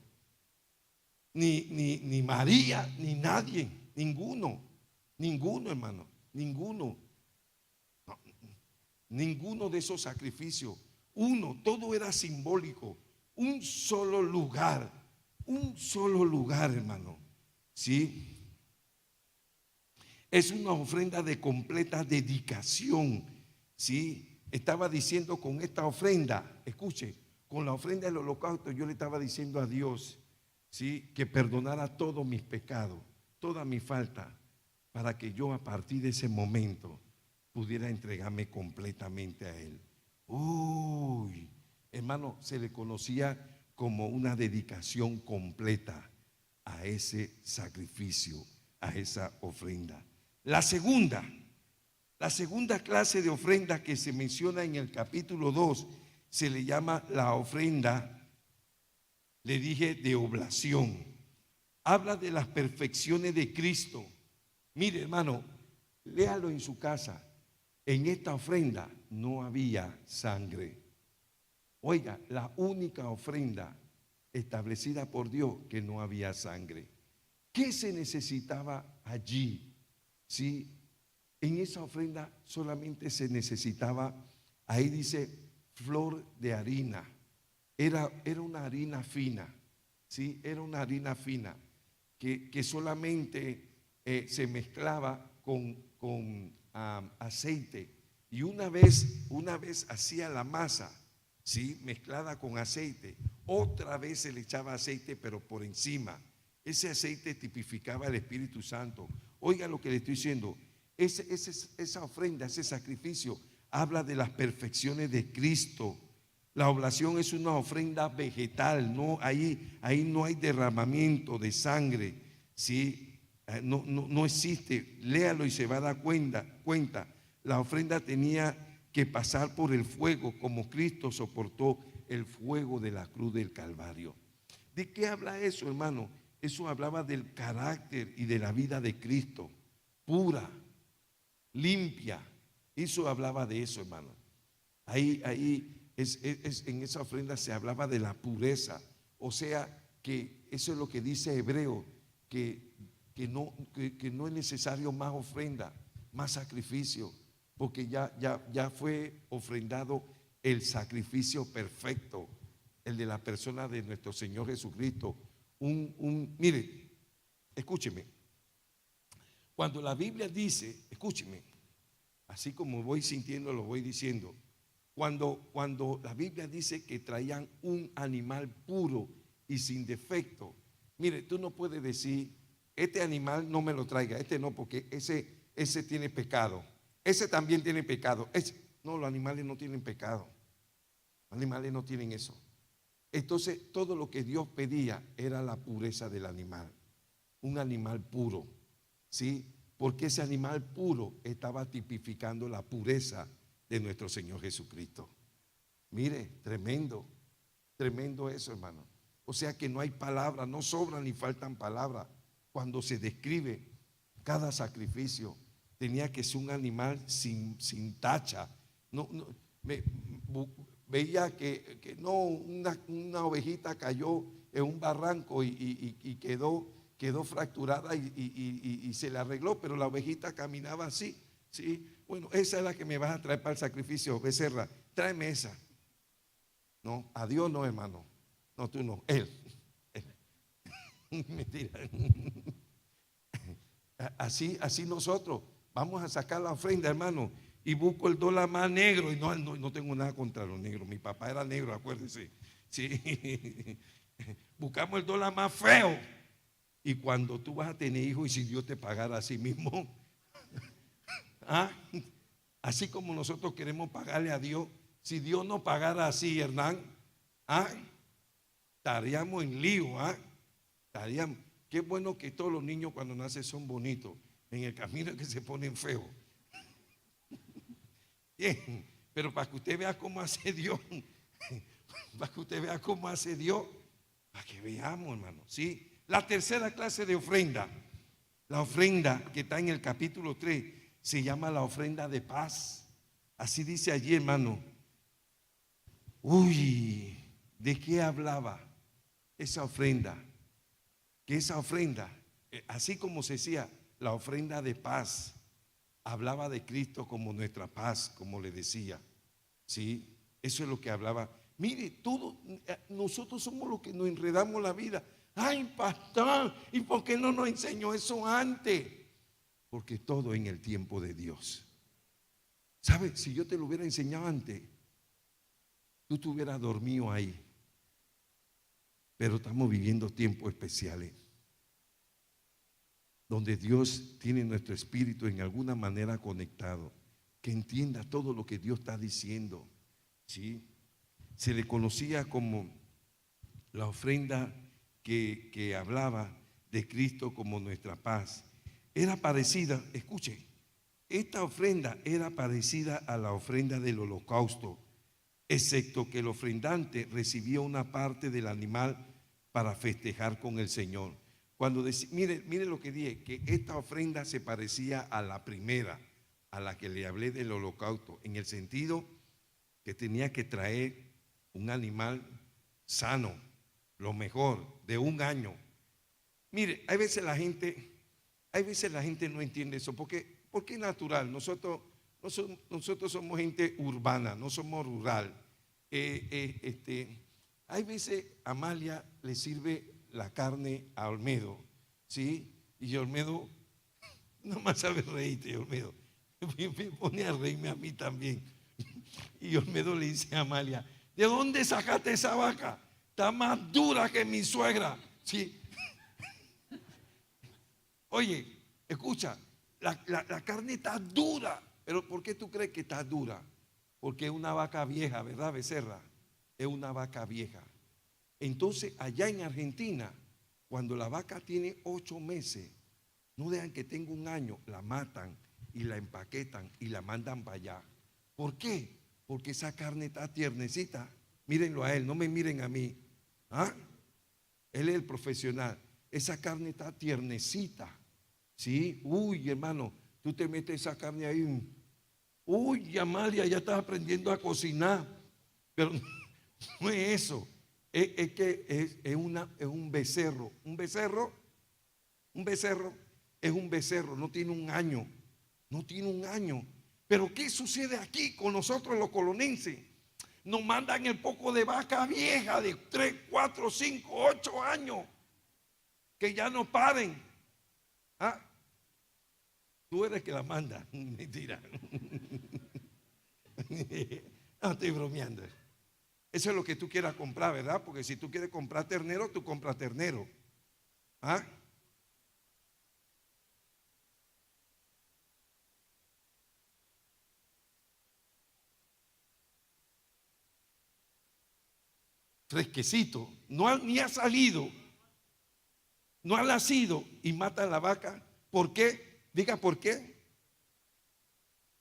Ni María, ni nadie, ninguno, hermano, ninguno. No, ninguno de esos sacrificios. Todo era simbólico. Un solo lugar, hermano. ¿Sí? Es una ofrenda de completa dedicación. ¿Sí? Estaba diciendo con esta ofrenda, escuche, con la ofrenda del holocausto yo le estaba diciendo a Dios, ¿sí?, que perdonara todos mis pecados, toda mi falta, para que yo a partir de ese momento pudiera entregarme completamente a Él. Uy, hermano, se le conocía como una dedicación completa a ese sacrificio, a esa ofrenda. La segunda clase de ofrenda que se menciona en el capítulo 2 se le llama la ofrenda, le dije, de oblación. Habla de las perfecciones de Cristo. Mire, hermano, léalo en su casa. En esta ofrenda no había sangre. Oiga, la única ofrenda establecida por Dios que no había sangre. ¿Qué se necesitaba allí? Sí, en esa ofrenda solamente se necesitaba, ahí dice, flor de harina. era una harina fina, ¿sí? Era una harina fina que solamente se mezclaba con aceite. Y una vez hacía la masa, ¿sí? Mezclada con aceite, otra vez se le echaba aceite, pero por encima. Ese aceite tipificaba el Espíritu Santo. Oiga lo que le estoy diciendo. Esa ofrenda, ese sacrificio, habla de las perfecciones de Cristo. La oblación es una ofrenda vegetal, no, ahí no hay derramamiento de sangre, ¿sí? No existe. Léalo y se va a dar cuenta. La ofrenda tenía que pasar por el fuego, como Cristo soportó el fuego de la cruz del Calvario. ¿De qué habla eso, hermano? Eso hablaba del carácter y de la vida de Cristo, pura, limpia. Eso hablaba de eso, hermano. Ahí en esa ofrenda se hablaba de la pureza. O sea, que eso es lo que dice Hebreo, que no es necesario más ofrenda, más sacrificio, porque ya fue ofrendado el sacrificio perfecto, el de la persona de nuestro Señor Jesucristo. Mire, escúcheme, cuando la Biblia dice, escúcheme, así como voy sintiendo, lo voy diciendo. Cuando la Biblia dice que traían un animal puro y sin defecto, mire, tú no puedes decir, este animal no me lo traiga, este no, porque ese tiene pecado, ese también tiene pecado. No, los animales no tienen pecado, los animales no tienen eso. Entonces, todo lo que Dios pedía era la pureza del animal, un animal puro, ¿sí? Porque ese animal puro estaba tipificando la pureza de nuestro Señor Jesucristo. Mire, tremendo eso, hermano. O sea que no hay palabras, no sobran ni faltan palabras cuando se describe cada sacrificio. Tenía que ser un animal sin tacha. Veía que no, una ovejita cayó en un barranco y quedó fracturada y se le arregló, pero la ovejita caminaba así, ¿sí? Bueno, esa es la que me vas a traer para el sacrificio, becerra, tráeme esa. No, a Dios no, hermano. No, tú no, él. Mentira. Así nosotros vamos a sacar la ofrenda, hermano, y busco el dólar más negro. Y no tengo nada contra los negros. Mi papá era negro, acuérdense. Sí. Buscamos el dólar más feo. Y cuando tú vas a tener hijos, y si Dios te pagara a sí mismo, ¿ah? Así como nosotros queremos pagarle a Dios, si Dios no pagara así, Hernán, estaríamos en lío, estaríamos. Qué bueno que todos los niños cuando nacen son bonitos, en el camino es que se ponen feos. Bien, pero para que usted vea cómo hace Dios, para que usted vea cómo hace Dios, para que veamos, hermano, ¿sí? La tercera clase de ofrenda, la ofrenda que está en el capítulo 3, se llama la ofrenda de paz. Así dice allí, hermano. Uy, ¿de qué hablaba esa ofrenda? Que esa ofrenda, así como se decía, la ofrenda de paz, hablaba de Cristo como nuestra paz, como le decía. ¿Sí? Eso es lo que hablaba. Mire, nosotros somos los que nos enredamos la vida. Ay, pastor, ¿y por qué no nos enseñó eso antes? Porque todo en el tiempo de Dios. ¿Sabe? Si yo te lo hubiera enseñado antes, tú te hubieras dormido ahí. Pero estamos viviendo tiempos especiales donde Dios tiene nuestro espíritu en alguna manera conectado, que entienda todo lo que Dios está diciendo. ¿Sí? Se le conocía como la ofrenda que hablaba de Cristo como nuestra paz. Era parecida, escuche, esta ofrenda era parecida a la ofrenda del holocausto, excepto que el ofrendante recibía una parte del animal para festejar con el Señor. Mire lo que dije, que esta ofrenda se parecía a la primera, a la que le hablé del holocausto, en el sentido que tenía que traer un animal sano, lo mejor, de un año. Mire, hay veces la gente no entiende eso, porque es natural. Nosotros somos gente urbana, no somos rural. Hay veces Amalia le sirve la carne a Olmedo, ¿sí? Y Olmedo no más sabe reírte, Olmedo. Me pone a reírme a mí también. Y Olmedo le dice a Amalia: ¿de dónde sacaste esa vaca? Está más dura que mi suegra. ¿Sí? Oye, escucha, la carne está dura. Pero ¿por qué tú crees que está dura? Porque es una vaca vieja, ¿verdad, Becerra? Es una vaca vieja. Entonces, allá en Argentina, cuando la vaca tiene 8 meses, no dejan que tenga un año, la matan y la empaquetan y la mandan para allá. ¿Por qué? Porque esa carne está tiernecita. Mírenlo a él, no me miren a mí. ¿Ah? Él es el profesional. Esa carne está tiernecita. ¿Sí? Uy, hermano, tú te metes esa carne ahí. Uy, Amalia, ya estás aprendiendo a cocinar. Pero no es eso. Es que es un becerro. Un becerro es un becerro, no tiene un año. No tiene un año. Pero ¿qué sucede aquí con nosotros los colonenses? Nos mandan el poco de vaca vieja de 3, 4, 5, 8 años. Que ya no paren. ¿Ah? Tú eres que la manda. Mentira. No, estoy bromeando. Eso es lo que tú quieras comprar, ¿verdad? Porque si tú quieres comprar ternero, tú compras ternero. ¿Ah? Fresquecito. Ni ha salido. No ha nacido y mata a la vaca. ¿Por qué? Diga por qué.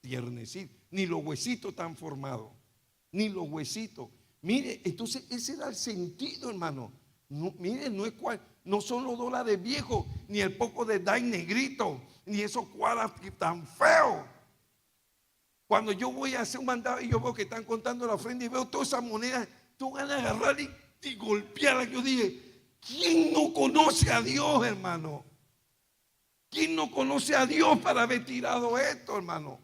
Tiernecito. Ni los huesitos están formados. Ni los huesitos. Mire, entonces ese era el sentido, hermano. No, mire, no es no son los dólares viejos, ni el poco de dai negrito, ni esos cuadras tan feos. Cuando yo voy a hacer un mandado y yo veo que están contando la ofrenda y veo todas esas monedas, tú ganas de agarrar y golpearlas. Yo dije, ¿quién no conoce a Dios, hermano? ¿Quién no conoce a Dios para haber tirado esto, hermano?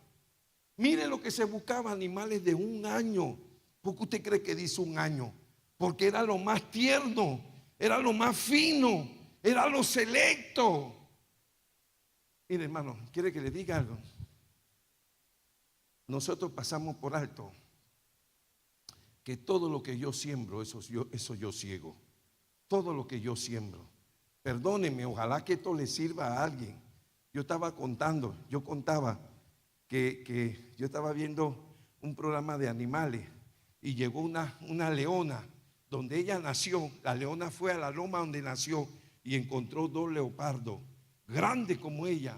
Mire lo que se buscaba, animales de un año. ¿Por qué usted cree que dice un año? Porque era lo más tierno, era lo más fino, era lo selecto. Mire, hermano, ¿quiere que le diga algo? Nosotros pasamos por alto que todo lo que yo siembro, eso yo ciego. Todo lo que yo siembro. Perdónenme, ojalá que esto le sirva a alguien. Yo contaba que yo estaba viendo un programa de animales y llegó una leona donde ella nació. La leona fue a la loma donde nació y encontró 2 leopardos, grandes como ella,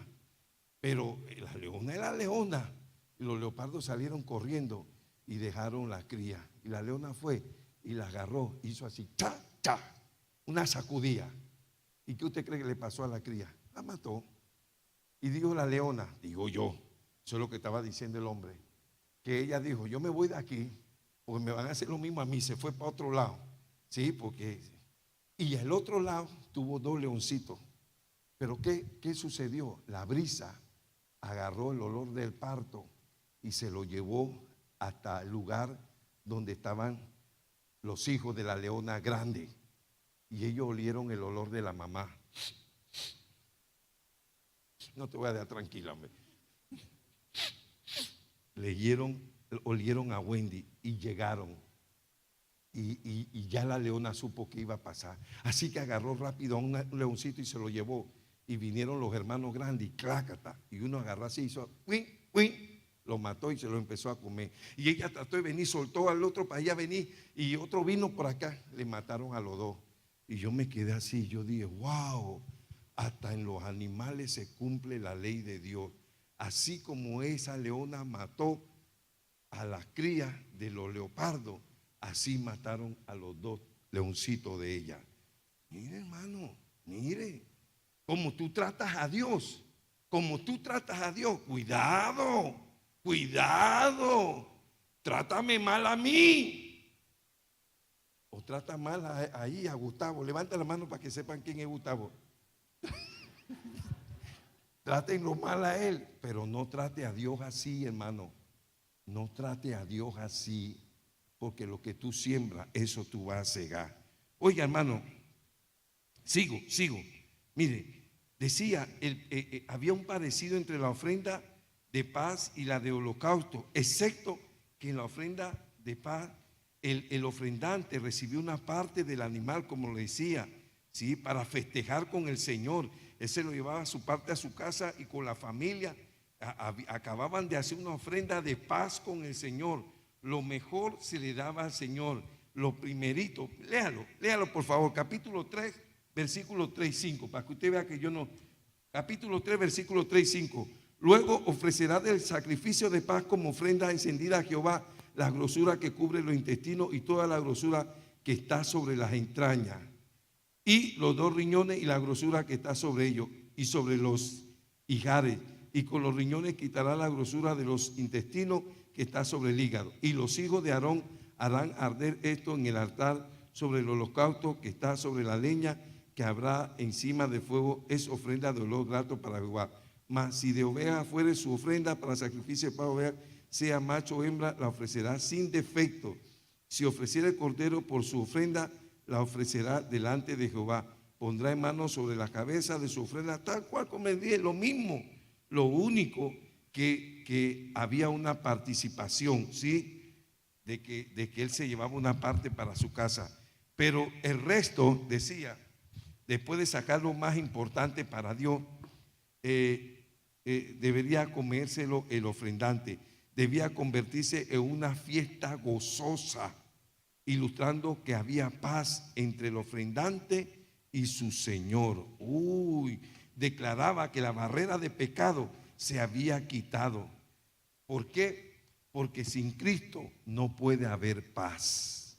pero la leona era leona. Y los leopardos salieron corriendo y dejaron la cría. Y la leona fue y la agarró, hizo así, cha, cha, una sacudida. ¿Y qué usted cree que le pasó a la cría? La mató. Y dijo la leona, digo yo, eso es lo que estaba diciendo el hombre, que ella dijo, yo me voy de aquí porque me van a hacer lo mismo a mí. Se fue para otro lado. Sí, porque... Y el otro lado tuvo 2 leoncitos. Pero ¿qué sucedió? La brisa agarró el olor del parto y se lo llevó hasta el lugar donde estaban los hijos de la leona grande. Y ellos olieron el olor de la mamá. No te voy a dejar tranquila, hombre. Olieron a Wendy y llegaron. Y ya la leona supo que iba a pasar. Así que agarró rápido a un leoncito y se lo llevó. Y vinieron los hermanos grandes y clácata. Y uno agarró así, hizo win, win, lo mató y se lo empezó a comer. Y ella trató de venir, soltó al otro para allá venir. Y otro vino por acá, le mataron a los 2. Y yo me quedé así, yo dije, wow, hasta en los animales se cumple la ley de Dios. Así como esa leona mató a las crías de los leopardos, así mataron a los 2 leoncitos de ella. Mire, hermano, mire, como tú tratas a Dios, cuidado, cuidado, trátame mal a mí. O trata mal ahí a Gustavo. Levanta la mano para que sepan quién es Gustavo. Trátenlo mal a él, pero no trate a Dios así, hermano. No trate a Dios así. porque lo que tú siembras, eso tú vas a cegar. Oiga, hermano, sigo. Mire, decía, había un parecido entre la ofrenda de paz y la de holocausto, excepto que en la ofrenda de paz el ofrendante recibió una parte del animal, como le decía, ¿sí? Para festejar con el Señor. Él se lo llevaba su parte a su casa y con la familia acababan de hacer una ofrenda de paz con el Señor. Lo mejor se le daba al Señor, lo primerito. Léalo por favor, capítulo 3, versículo 3 y 5, para que usted vea que yo no. Capítulo 3, versículo 3 y 5. Luego ofrecerá del sacrificio de paz como ofrenda encendida a Jehová la grosura que cubre los intestinos y toda la grosura que está sobre las entrañas, y los 2 riñones y la grosura que está sobre ellos, y sobre los ijares, y con los riñones quitará la grosura de los intestinos que está sobre el hígado. Y los hijos de Aarón harán arder esto en el altar sobre el holocausto que está sobre la leña que habrá encima del fuego, es ofrenda de olor grato para Jehová. Mas si de oveja fuere su ofrenda para sacrificio para oveja, sea macho o hembra, la ofrecerá sin defecto. Si ofreciera el cordero por su ofrenda, la ofrecerá delante de Jehová. Pondrá en mano sobre la cabeza de su ofrenda, tal cual como el día, lo mismo. Lo único que había una participación, ¿sí? De que él se llevaba una parte para su casa. Pero el resto, decía, después de sacar lo más importante para Dios, debería comérselo el ofrendante. Debía convertirse en una fiesta gozosa, ilustrando que había paz entre el ofrendante y su Señor. Declaraba que la barrera de pecado se había quitado. ¿Por qué? Porque sin Cristo no puede haber paz.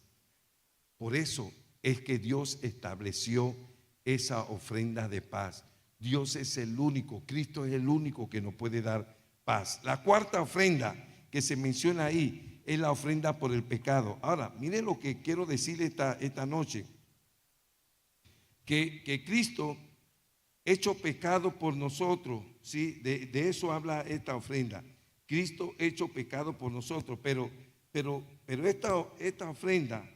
Por eso es que Dios estableció esa ofrenda de paz. Dios es el único, Cristo es el único que nos puede dar paz. La cuarta ofrenda que se menciona ahí es la ofrenda por el pecado. Ahora, mire lo que quiero decir esta noche, que Cristo hecho pecado por nosotros, ¿sí? De eso habla esta ofrenda. Cristo hecho pecado por nosotros, pero esta ofrenda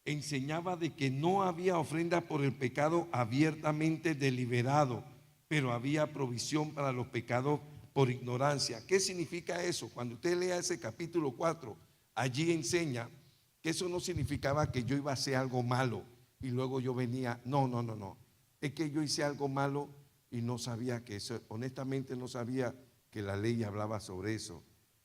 enseñaba de que no había ofrenda por el pecado abiertamente deliberado, pero había provisión para los pecados por ignorancia. ¿Qué significa eso? Cuando usted lea ese capítulo 4, allí enseña que eso no significaba que yo iba a hacer algo malo y luego yo venía, no, es que yo hice algo malo y no sabía que eso, honestamente no sabía que la ley hablaba sobre eso.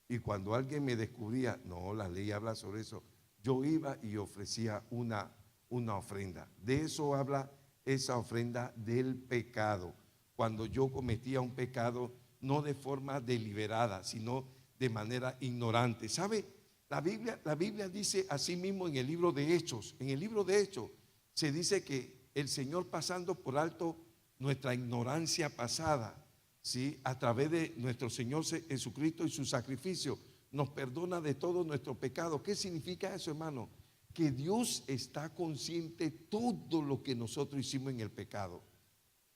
Y cuando alguien me descubría, no, la ley habla sobre eso, yo iba y ofrecía una ofrenda. De eso habla esa ofrenda del pecado. Cuando yo cometía un pecado, no de forma deliberada, sino de manera ignorante. ¿Sabe? La Biblia dice así mismo en el libro de Hechos. En el libro de Hechos se dice que el Señor, pasando por alto nuestra ignorancia pasada, ¿sí? A través de nuestro Señor Jesucristo y su sacrificio, nos perdona de todo nuestro pecado. ¿Qué significa eso, hermano? Que Dios está consciente de todo lo que nosotros hicimos en el pecado,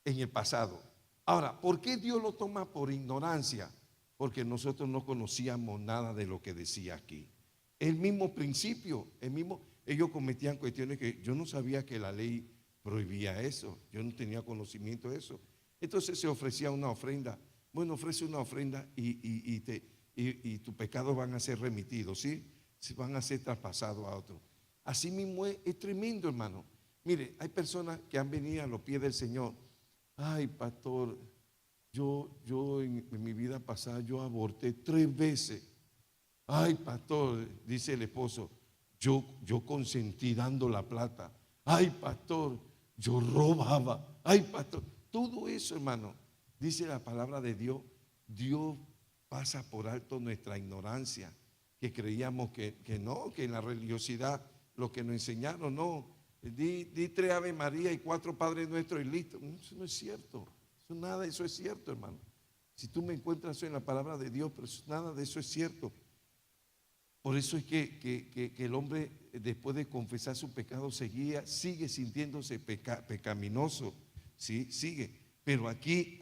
en el pasado. Ahora, ¿por qué Dios lo toma por ignorancia? Porque nosotros no conocíamos nada de lo que decía aquí. El mismo principio, ellos cometían cuestiones que yo no sabía que la ley prohibía eso. Yo no tenía conocimiento de eso. Entonces se ofrecía una ofrenda. Bueno, ofrece una ofrenda y tus pecados van a ser remitidos, ¿sí? Van a ser traspasados a otro. Así mismo es tremendo, hermano. Mire, hay personas que han venido a los pies del Señor. Ay, pastor, yo en mi vida pasada yo aborté 3 veces. Ay, pastor, dice el esposo, yo consentí dando la plata. Ay, pastor, yo robaba. Ay, pastor, todo eso, hermano, dice la palabra de Dios. Dios pasa por alto nuestra ignorancia, que creíamos que no, que en la religiosidad lo que nos enseñaron, no, di 3 Ave María y 4 Padre Nuestro y listo. Eso no es cierto, nada de eso es cierto, hermano. Si tú me encuentras eso en la palabra de Dios, pero nada de eso es cierto. Por eso es que el hombre, después de confesar su pecado, sigue sintiéndose pecaminoso, ¿sí? Sigue. Pero aquí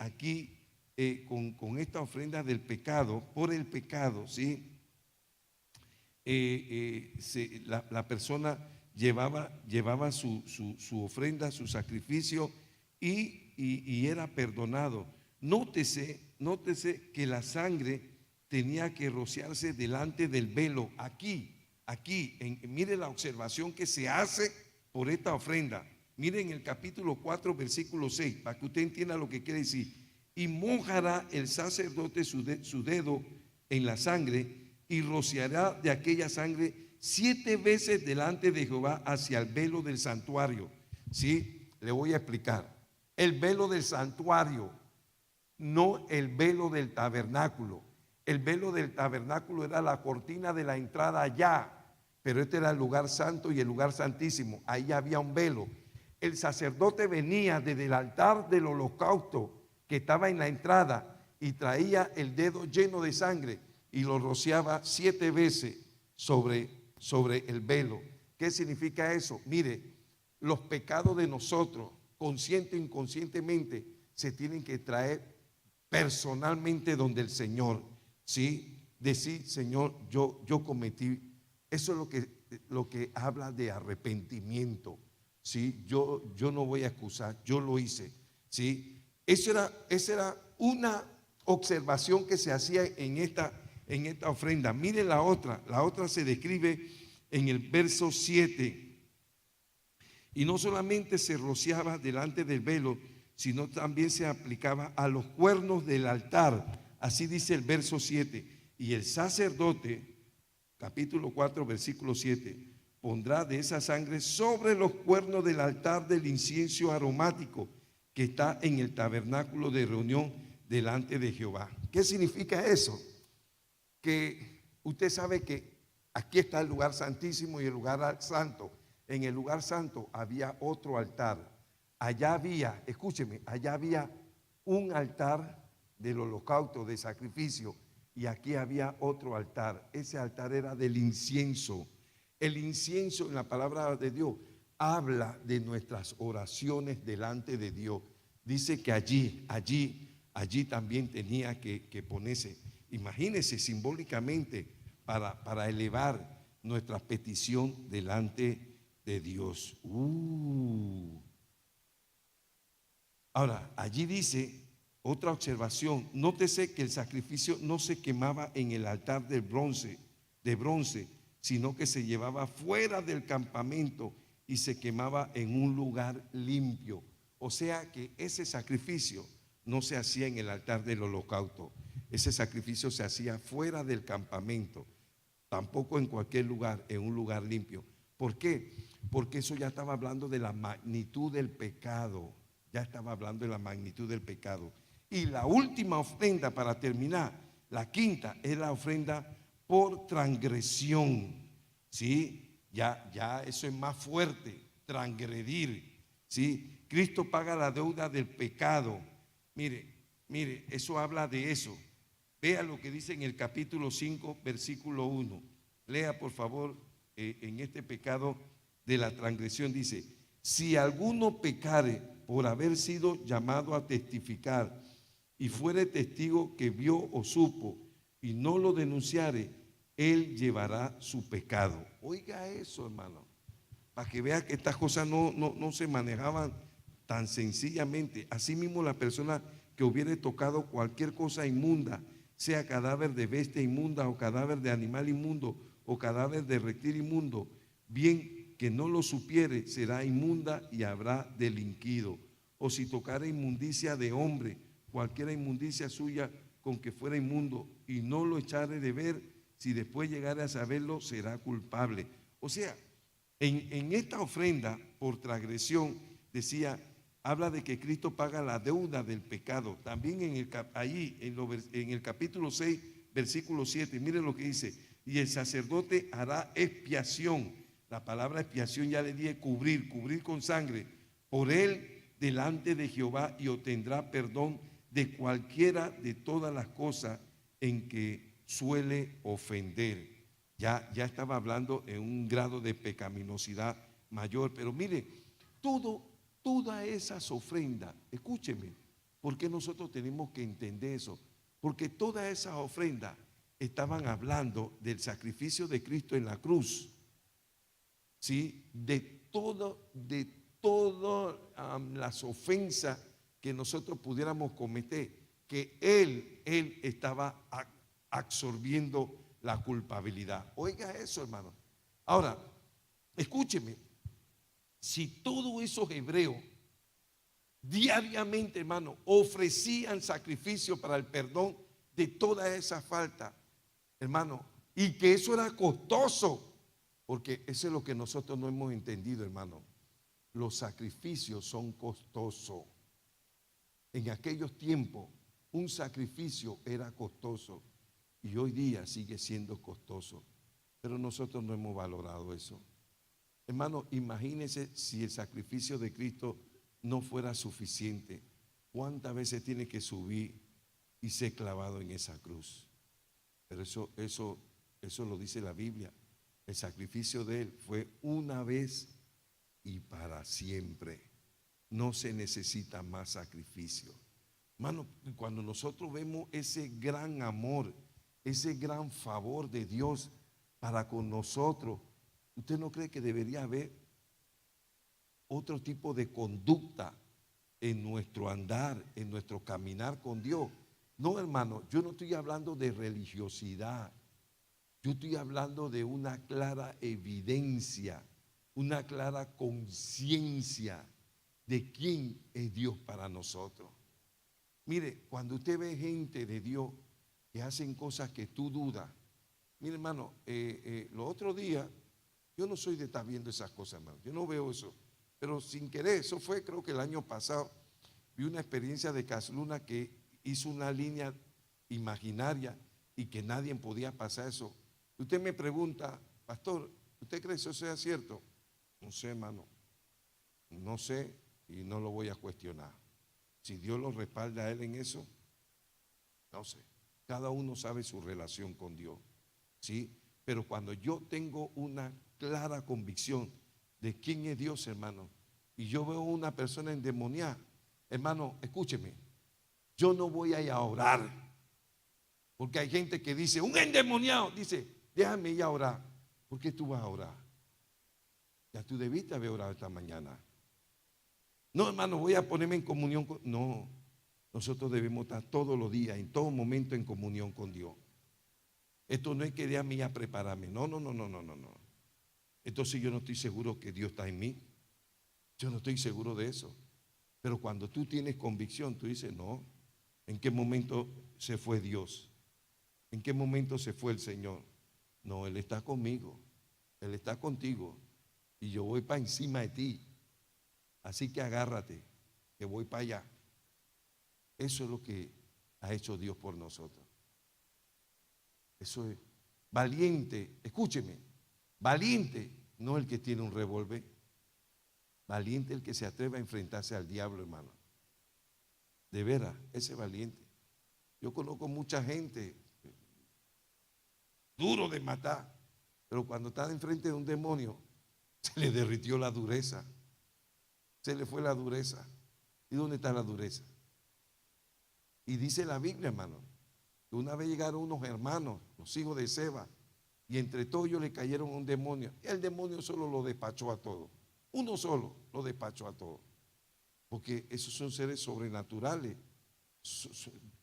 con esta ofrenda del pecado, por el pecado, ¿sí? la persona llevaba su ofrenda, su sacrificio y era perdonado. Nótese que la sangre tenía que rociarse delante del velo, aquí, mire la observación que se hace por esta ofrenda. Miren el capítulo 4, versículo 6, para que usted entienda lo que quiere decir. Y mojará el sacerdote su dedo en la sangre y rociará de aquella sangre 7 veces delante de Jehová hacia el velo del santuario. ¿Sí? Le voy a explicar. El velo del santuario, no el velo del tabernáculo. El velo del tabernáculo era la cortina de la entrada allá, pero este era el lugar santo y el lugar santísimo. Ahí había un velo. El sacerdote venía desde el altar del holocausto que estaba en la entrada y traía el dedo lleno de sangre y lo rociaba 7 veces sobre el velo. ¿Qué significa eso? Mire, los pecados de nosotros, consciente e inconscientemente, se tienen que traer personalmente donde el Señor. ¿Sí? Decir, Señor, yo cometí. Eso es lo que habla de arrepentimiento. ¿Sí? Yo no voy a excusar, yo lo hice. ¿Sí? Esa era una observación que se hacía en esta ofrenda. Mire la otra se describe en el verso 7. Y no solamente se rociaba delante del velo, sino también se aplicaba a los cuernos del altar. Así dice el verso 7. Y el sacerdote, capítulo 4, versículo 7, pondrá de esa sangre sobre los cuernos del altar del incienso aromático que está en el tabernáculo de reunión delante de Jehová. ¿Qué significa eso? Que usted sabe que aquí está el lugar santísimo y el lugar santo. En el lugar santo había otro altar. Allá había, escúcheme, allá había un altar del holocausto, de sacrificio, y aquí había otro altar. Ese altar era del incienso. El incienso en la palabra de Dios habla de nuestras oraciones delante de Dios. Dice que allí también tenía que ponerse. Imagínese simbólicamente para elevar nuestra petición delante de Dios. Ahora, allí dice otra observación. Nótese que el sacrificio no se quemaba en el altar de bronce, sino que se llevaba fuera del campamento y se quemaba en un lugar limpio. O sea que ese sacrificio no se hacía en el altar del holocausto. Ese sacrificio se hacía fuera del campamento, tampoco en cualquier lugar, en un lugar limpio. ¿Por qué? Porque eso ya estaba hablando de la magnitud del pecado. Ya estaba hablando de la magnitud del pecado. Y la última ofrenda para terminar, la quinta, es la ofrenda por transgresión. ¿Sí? Ya eso es más fuerte, transgredir. ¿Sí? Cristo paga la deuda del pecado. Mire, eso habla de eso. Vea lo que dice en el capítulo 5, versículo 1. Lea por favor en este pecado de la transgresión. Dice, si alguno pecare por haber sido llamado a testificar y fuere testigo que vio o supo y no lo denunciare, él llevará su pecado. Oiga eso, hermano, para que vea que estas cosas no se manejaban tan sencillamente. Asimismo, la persona que hubiere tocado cualquier cosa inmunda, sea cadáver de bestia inmunda o cadáver de animal inmundo o cadáver de reptil inmundo, bien que no lo supiere, será inmunda y habrá delinquido. O si tocara inmundicia de hombre, cualquiera inmundicia suya con que fuera inmundo, y no lo echare de ver, si después llegare a saberlo, será culpable. O sea, en esta ofrenda por transgresión, decía, habla de que Cristo paga la deuda del pecado. También en el capítulo 6, versículo 7, miren lo que dice, y el sacerdote hará expiación. La palabra expiación ya le dije cubrir con sangre, por él delante de Jehová, y obtendrá perdón de cualquiera de todas las cosas en que suele ofender. Ya estaba hablando en un grado de pecaminosidad mayor. Pero mire, todas esas ofrendas, escúcheme, ¿por qué nosotros tenemos que entender eso? Porque todas esas ofrendas estaban hablando del sacrificio de Cristo en la cruz, ¿sí? De todas las ofensas que nosotros pudiéramos cometer, que Él estaba absorbiendo la culpabilidad. Oiga eso, hermano. Ahora, escúcheme, si todos esos hebreos diariamente, hermano, ofrecían sacrificio para el perdón de toda esa falta, hermano, y que eso era costoso, porque eso es lo que nosotros no hemos entendido, hermano. Los sacrificios son costosos. En aquellos tiempos, un sacrificio era costoso y hoy día sigue siendo costoso, pero nosotros no hemos valorado eso. Hermano, imagínense si el sacrificio de Cristo no fuera suficiente, ¿cuántas veces tiene que subir y ser clavado en esa cruz? Pero eso lo dice la Biblia. El sacrificio de Él fue una vez y para siempre. No se necesita más sacrificio. Hermano, cuando nosotros vemos ese gran amor, ese gran favor de Dios para con nosotros, ¿usted no cree que debería haber otro tipo de conducta en nuestro andar, en nuestro caminar con Dios? No, hermano, yo no estoy hablando de religiosidad. Yo estoy hablando de una clara evidencia, una clara conciencia de quién es Dios para nosotros. Mire, cuando usted ve gente de Dios que hacen cosas que tú dudas, mire, hermano, los otros días, yo no soy de estar viendo esas cosas, hermano, yo no veo eso, pero sin querer, eso fue creo que el año pasado, vi una experiencia de Casluna que hizo una línea imaginaria y que nadie podía pasar eso. Usted me pregunta, pastor, ¿usted cree que eso sea cierto? No sé, hermano, no sé y no lo voy a cuestionar. Si Dios lo respalda a él en eso, no sé. Cada uno sabe su relación con Dios, ¿sí? Pero cuando yo tengo una clara convicción de quién es Dios, hermano, y yo veo una persona endemoniada, hermano, escúcheme, yo no voy a ir a orar, porque hay gente que dice, un endemoniado, dice, déjame ir a orar. ¿Por qué tú vas a orar? Ya tú debiste haber orado esta mañana. No, hermano, voy a ponerme en comunión con... No, nosotros debemos estar todos los días, en todo momento en comunión con Dios. Esto no es que déjame ir a prepararme. No. Entonces yo no estoy seguro que Dios está en mí. Yo no estoy seguro de eso. Pero cuando tú tienes convicción, tú dices, no, ¿en qué momento se fue Dios? ¿En qué momento se fue el Señor? No, Él está conmigo, Él está contigo y yo voy para encima de ti. Así que agárrate, que voy para allá. Eso es lo que ha hecho Dios por nosotros. Eso es valiente, escúcheme, valiente no el que tiene un revólver, valiente el que se atreve a enfrentarse al diablo, hermano. De veras, ese valiente. Yo conozco mucha gente duro de matar, pero cuando está enfrente de un demonio, se le derritió la dureza, se le fue la dureza. ¿Y dónde está la dureza? Y dice la Biblia, hermano, que una vez llegaron unos hermanos, los hijos de Seba, y entre todos ellos le cayeron a un demonio, y el demonio solo lo despachó a todos. Uno solo lo despachó a todos, porque esos son seres sobrenaturales.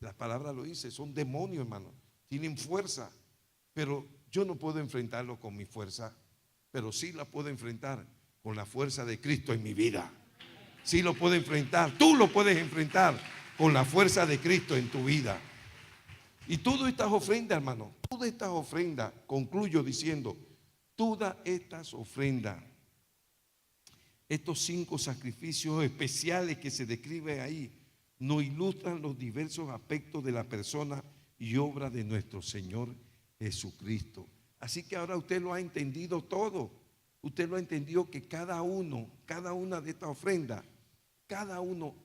La palabra lo dice, son demonios, hermano, tienen fuerza. Pero yo no puedo enfrentarlo con mi fuerza, pero sí la puedo enfrentar con la fuerza de Cristo en mi vida. Sí lo puedo enfrentar, tú lo puedes enfrentar con la fuerza de Cristo en tu vida. Y todas estas ofrendas, hermano, todas estas ofrendas, concluyo diciendo, todas estas ofrendas, estos 5 sacrificios especiales que se describen ahí, nos ilustran los diversos aspectos de la persona y obra de nuestro Señor Jesucristo. Así que ahora usted lo ha entendido todo. Usted lo ha entendido que cada una de estas ofrendas, cada uno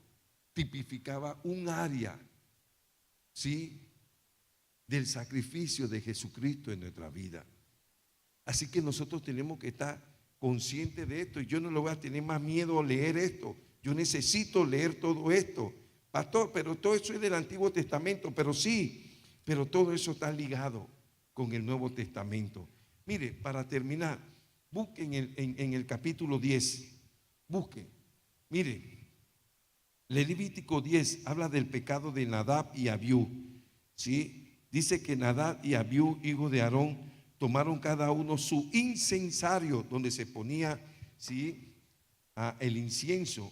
tipificaba un área, ¿sí?, del sacrificio de Jesucristo en nuestra vida. Así que nosotros tenemos que estar conscientes de esto. Y yo no le voy a tener más miedo a leer esto. Yo necesito leer todo esto. Pastor, pero todo eso es del Antiguo Testamento. Pero sí, pero todo eso está ligado. con el Nuevo Testamento. Mire, para terminar, busquen en el capítulo 10, busquen, mire, Levítico 10 habla del pecado de Nadab y Abiú, ¿sí? Dice que Nadab y Abiú, hijos de Aarón, tomaron cada uno su incensario, donde se ponía, ¿sí?, el incienso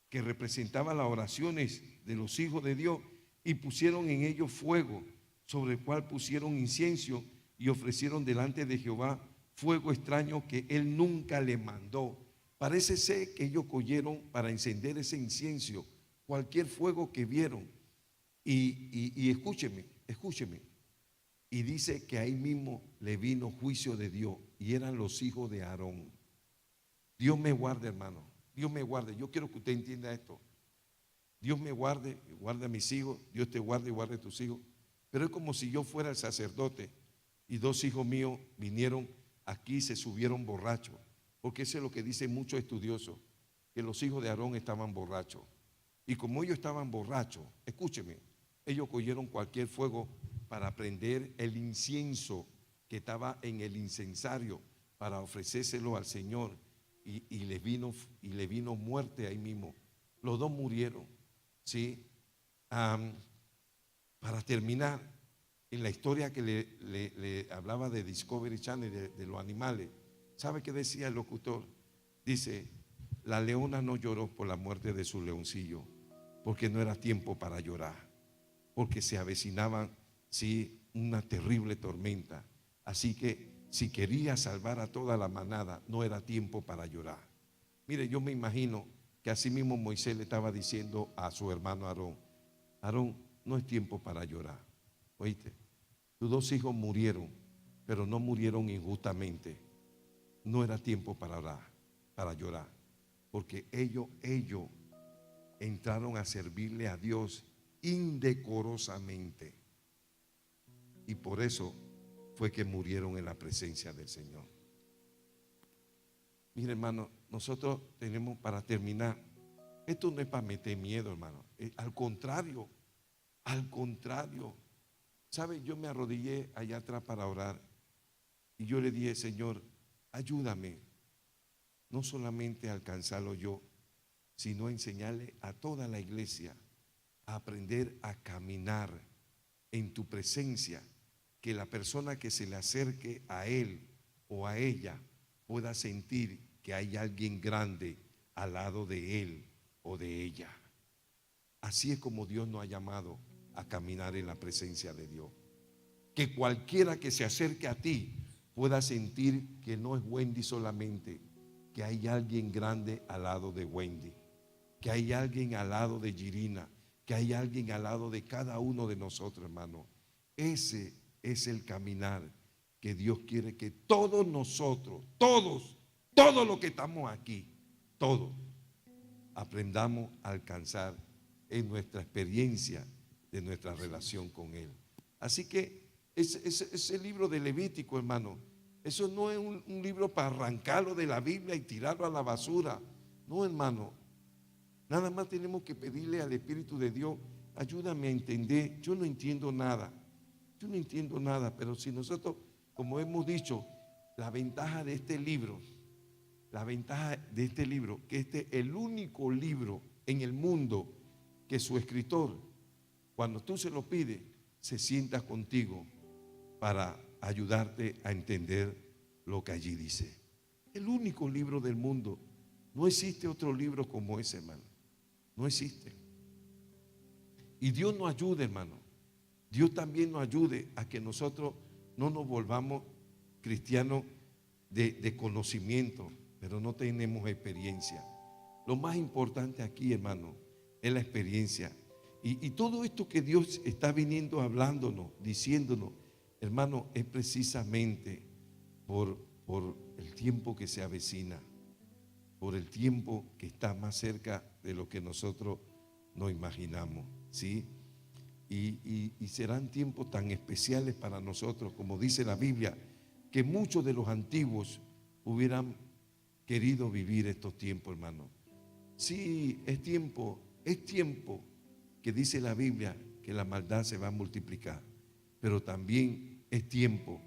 que representaba las oraciones de los hijos de Dios, y pusieron en ellos fuego, sobre el cual pusieron incienso, y ofrecieron delante de Jehová fuego extraño que él nunca le mandó. Parece ser que ellos cogieron para encender ese incienso cualquier fuego que vieron. Y escúcheme, escúcheme. Y dice que ahí mismo le vino juicio de Dios, y eran los hijos de Aarón. Dios me guarde, hermano. Dios me guarde. Yo quiero que usted entienda esto. Dios me guarde, guarde a mis hijos. Dios te guarde y guarde a tus hijos. Pero es como si yo fuera el sacerdote y dos hijos míos vinieron aquí y se subieron borrachos. Porque eso es lo que dicen muchos estudiosos, que los hijos de Aarón estaban borrachos. Y como ellos estaban borrachos, escúcheme, ellos cogieron cualquier fuego para prender el incienso que estaba en el incensario, para ofrecérselo al Señor. Y le vino muerte ahí mismo. Los dos murieron, ¿sí? Para terminar, en la historia que le hablaba de Discovery Channel, de los animales, ¿sabe qué decía el locutor? Dice, la leona no lloró por la muerte de su leoncillo, porque no era tiempo para llorar, porque se avecinaban, sí, una terrible tormenta. Así que si quería salvar a toda la manada, no era tiempo para llorar. Mire, yo me imagino que así mismo Moisés le estaba diciendo a su hermano Aarón, Aarón, no es tiempo para llorar. Oíste, tus dos hijos murieron, pero no murieron injustamente. No era tiempo para orar, para llorar, porque ellos entraron a servirle a Dios indecorosamente, y por eso fue que murieron en la presencia del Señor. Mire, hermano, nosotros tenemos, para terminar, esto no es para meter miedo, hermano, al contrario, ¿sabe? Yo me arrodillé allá atrás para orar, y yo le dije, Señor, ayúdame, no solamente a alcanzarlo yo, sino a enseñarle a toda la iglesia a aprender a caminar en tu presencia, que la persona que se le acerque a él o a ella pueda sentir que hay alguien grande al lado de él o de ella. Así es como Dios nos ha llamado a caminar en la presencia de Dios. Que cualquiera que se acerque a ti pueda sentir que no es Wendy solamente, que hay alguien grande al lado de Wendy, que hay alguien al lado de Girina, que hay alguien al lado de cada uno de nosotros, hermano. Ese es el caminar que Dios quiere que todos nosotros, todos los que estamos aquí, todos aprendamos a alcanzar en nuestra experiencia de nuestra relación con Él. Así que ese libro de Levítico, hermano, eso no es un libro para arrancarlo de la Biblia y tirarlo a la basura. No, hermano, nada más tenemos que pedirle al Espíritu de Dios, ayúdame a entender. Yo no entiendo nada, pero si nosotros, como hemos dicho, la ventaja de este libro, que este es el único libro en el mundo que su escritor, cuando tú se lo pides, se sienta contigo para ayudarte a entender lo que allí dice. El único libro del mundo. No existe otro libro como ese, hermano. No existe. Y Dios nos ayude, hermano. Dios también nos ayude a que nosotros no nos volvamos cristianos de conocimiento, pero no tenemos experiencia. Lo más importante aquí, hermano, es la experiencia. Y todo esto que Dios está viniendo hablándonos, diciéndonos, hermano, es precisamente por el tiempo que se avecina, por el tiempo que está más cerca de lo que nosotros nos imaginamos, ¿sí? Y serán tiempos tan especiales para nosotros, como dice la Biblia, que muchos de los antiguos hubieran querido vivir estos tiempos, hermano. Sí, es tiempo que dice la Biblia que la maldad se va a multiplicar, pero también es tiempo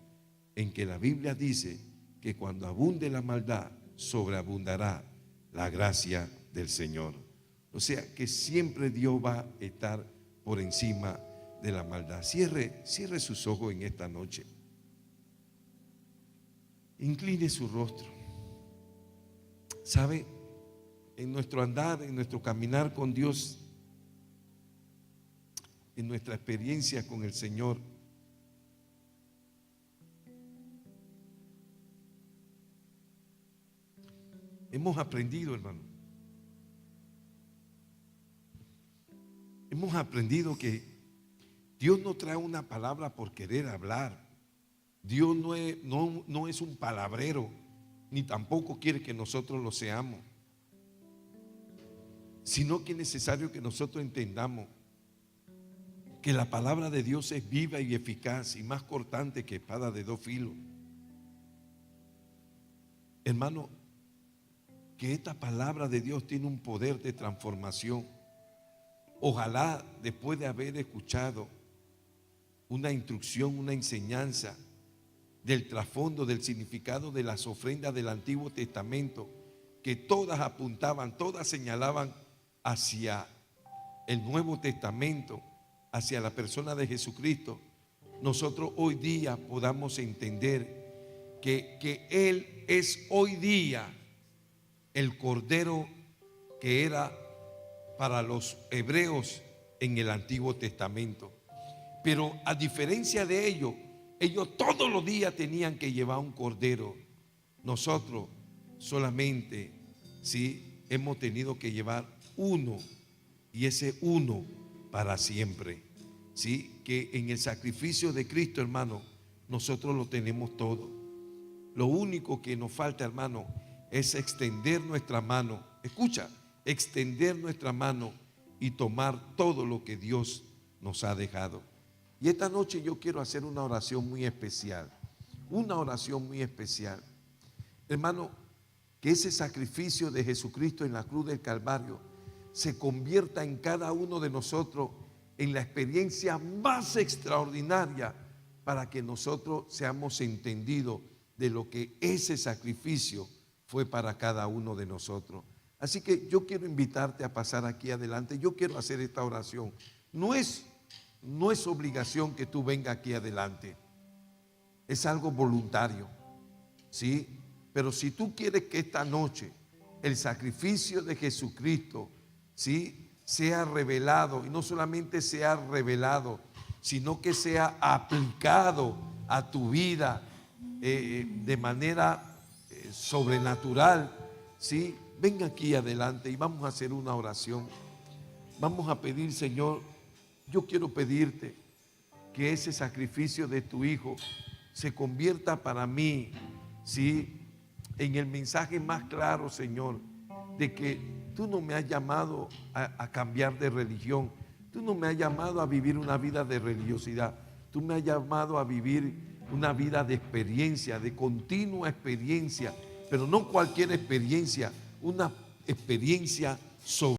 en que la Biblia dice que cuando abunde la maldad, sobreabundará la gracia del Señor. O sea que siempre Dios va a estar por encima de la maldad. Cierre sus ojos en esta noche. Incline su rostro. ¿Sabe? En nuestro andar, en nuestro caminar con Dios, en nuestra experiencia con el Señor, hemos aprendido, hermano. Hemos aprendido que Dios no trae una palabra por querer hablar. Dios no es un palabrero, ni tampoco quiere que nosotros lo seamos, sino que es necesario que nosotros entendamos que la palabra de Dios es viva y eficaz y más cortante que espada de dos filos. Hermano, que esta palabra de Dios tiene un poder de transformación. Ojalá después de haber escuchado una instrucción, una enseñanza del trasfondo, del significado de las ofrendas del Antiguo Testamento, que todas apuntaban, todas señalaban hacia el Nuevo Testamento, hacia la persona de Jesucristo, nosotros hoy día podamos entender que Él es hoy día el Cordero que era para los hebreos en el Antiguo Testamento. Pero a diferencia de ellos todos los días tenían que llevar un cordero. Nosotros solamente, sí, hemos tenido que llevar uno, y ese uno para siempre. Sí, que en el sacrificio de Cristo, hermano, nosotros lo tenemos todo. Lo único que nos falta, hermano, es extender nuestra mano. Escucha, extender nuestra mano y tomar todo lo que Dios nos ha dejado. Y esta noche yo quiero hacer una oración muy especial. Una oración muy especial. Hermano, que ese sacrificio de Jesucristo en la cruz del Calvario se convierta en cada uno de nosotros en la experiencia más extraordinaria para que nosotros seamos entendidos de lo que ese sacrificio fue para cada uno de nosotros. Así que yo quiero invitarte a pasar aquí adelante. Yo quiero hacer esta oración. No es obligación que tú vengas aquí adelante. Es algo voluntario, ¿sí? Pero si tú quieres que esta noche el sacrificio de Jesucristo, ¿sí?, sea revelado, y no solamente sea revelado, sino que sea aplicado a tu vida de manera sobrenatural, ¿sí? Ven aquí adelante y vamos a hacer una oración. Vamos a pedir, Señor, yo quiero pedirte que ese sacrificio de tu Hijo se convierta para mí, ¿sí?, en el mensaje más claro, Señor, de que tú no me has llamado a cambiar de religión. Tú no me has llamado a vivir una vida de religiosidad. Tú me has llamado a vivir una vida de experiencia, de continua experiencia, pero no cualquier experiencia, una experiencia sobre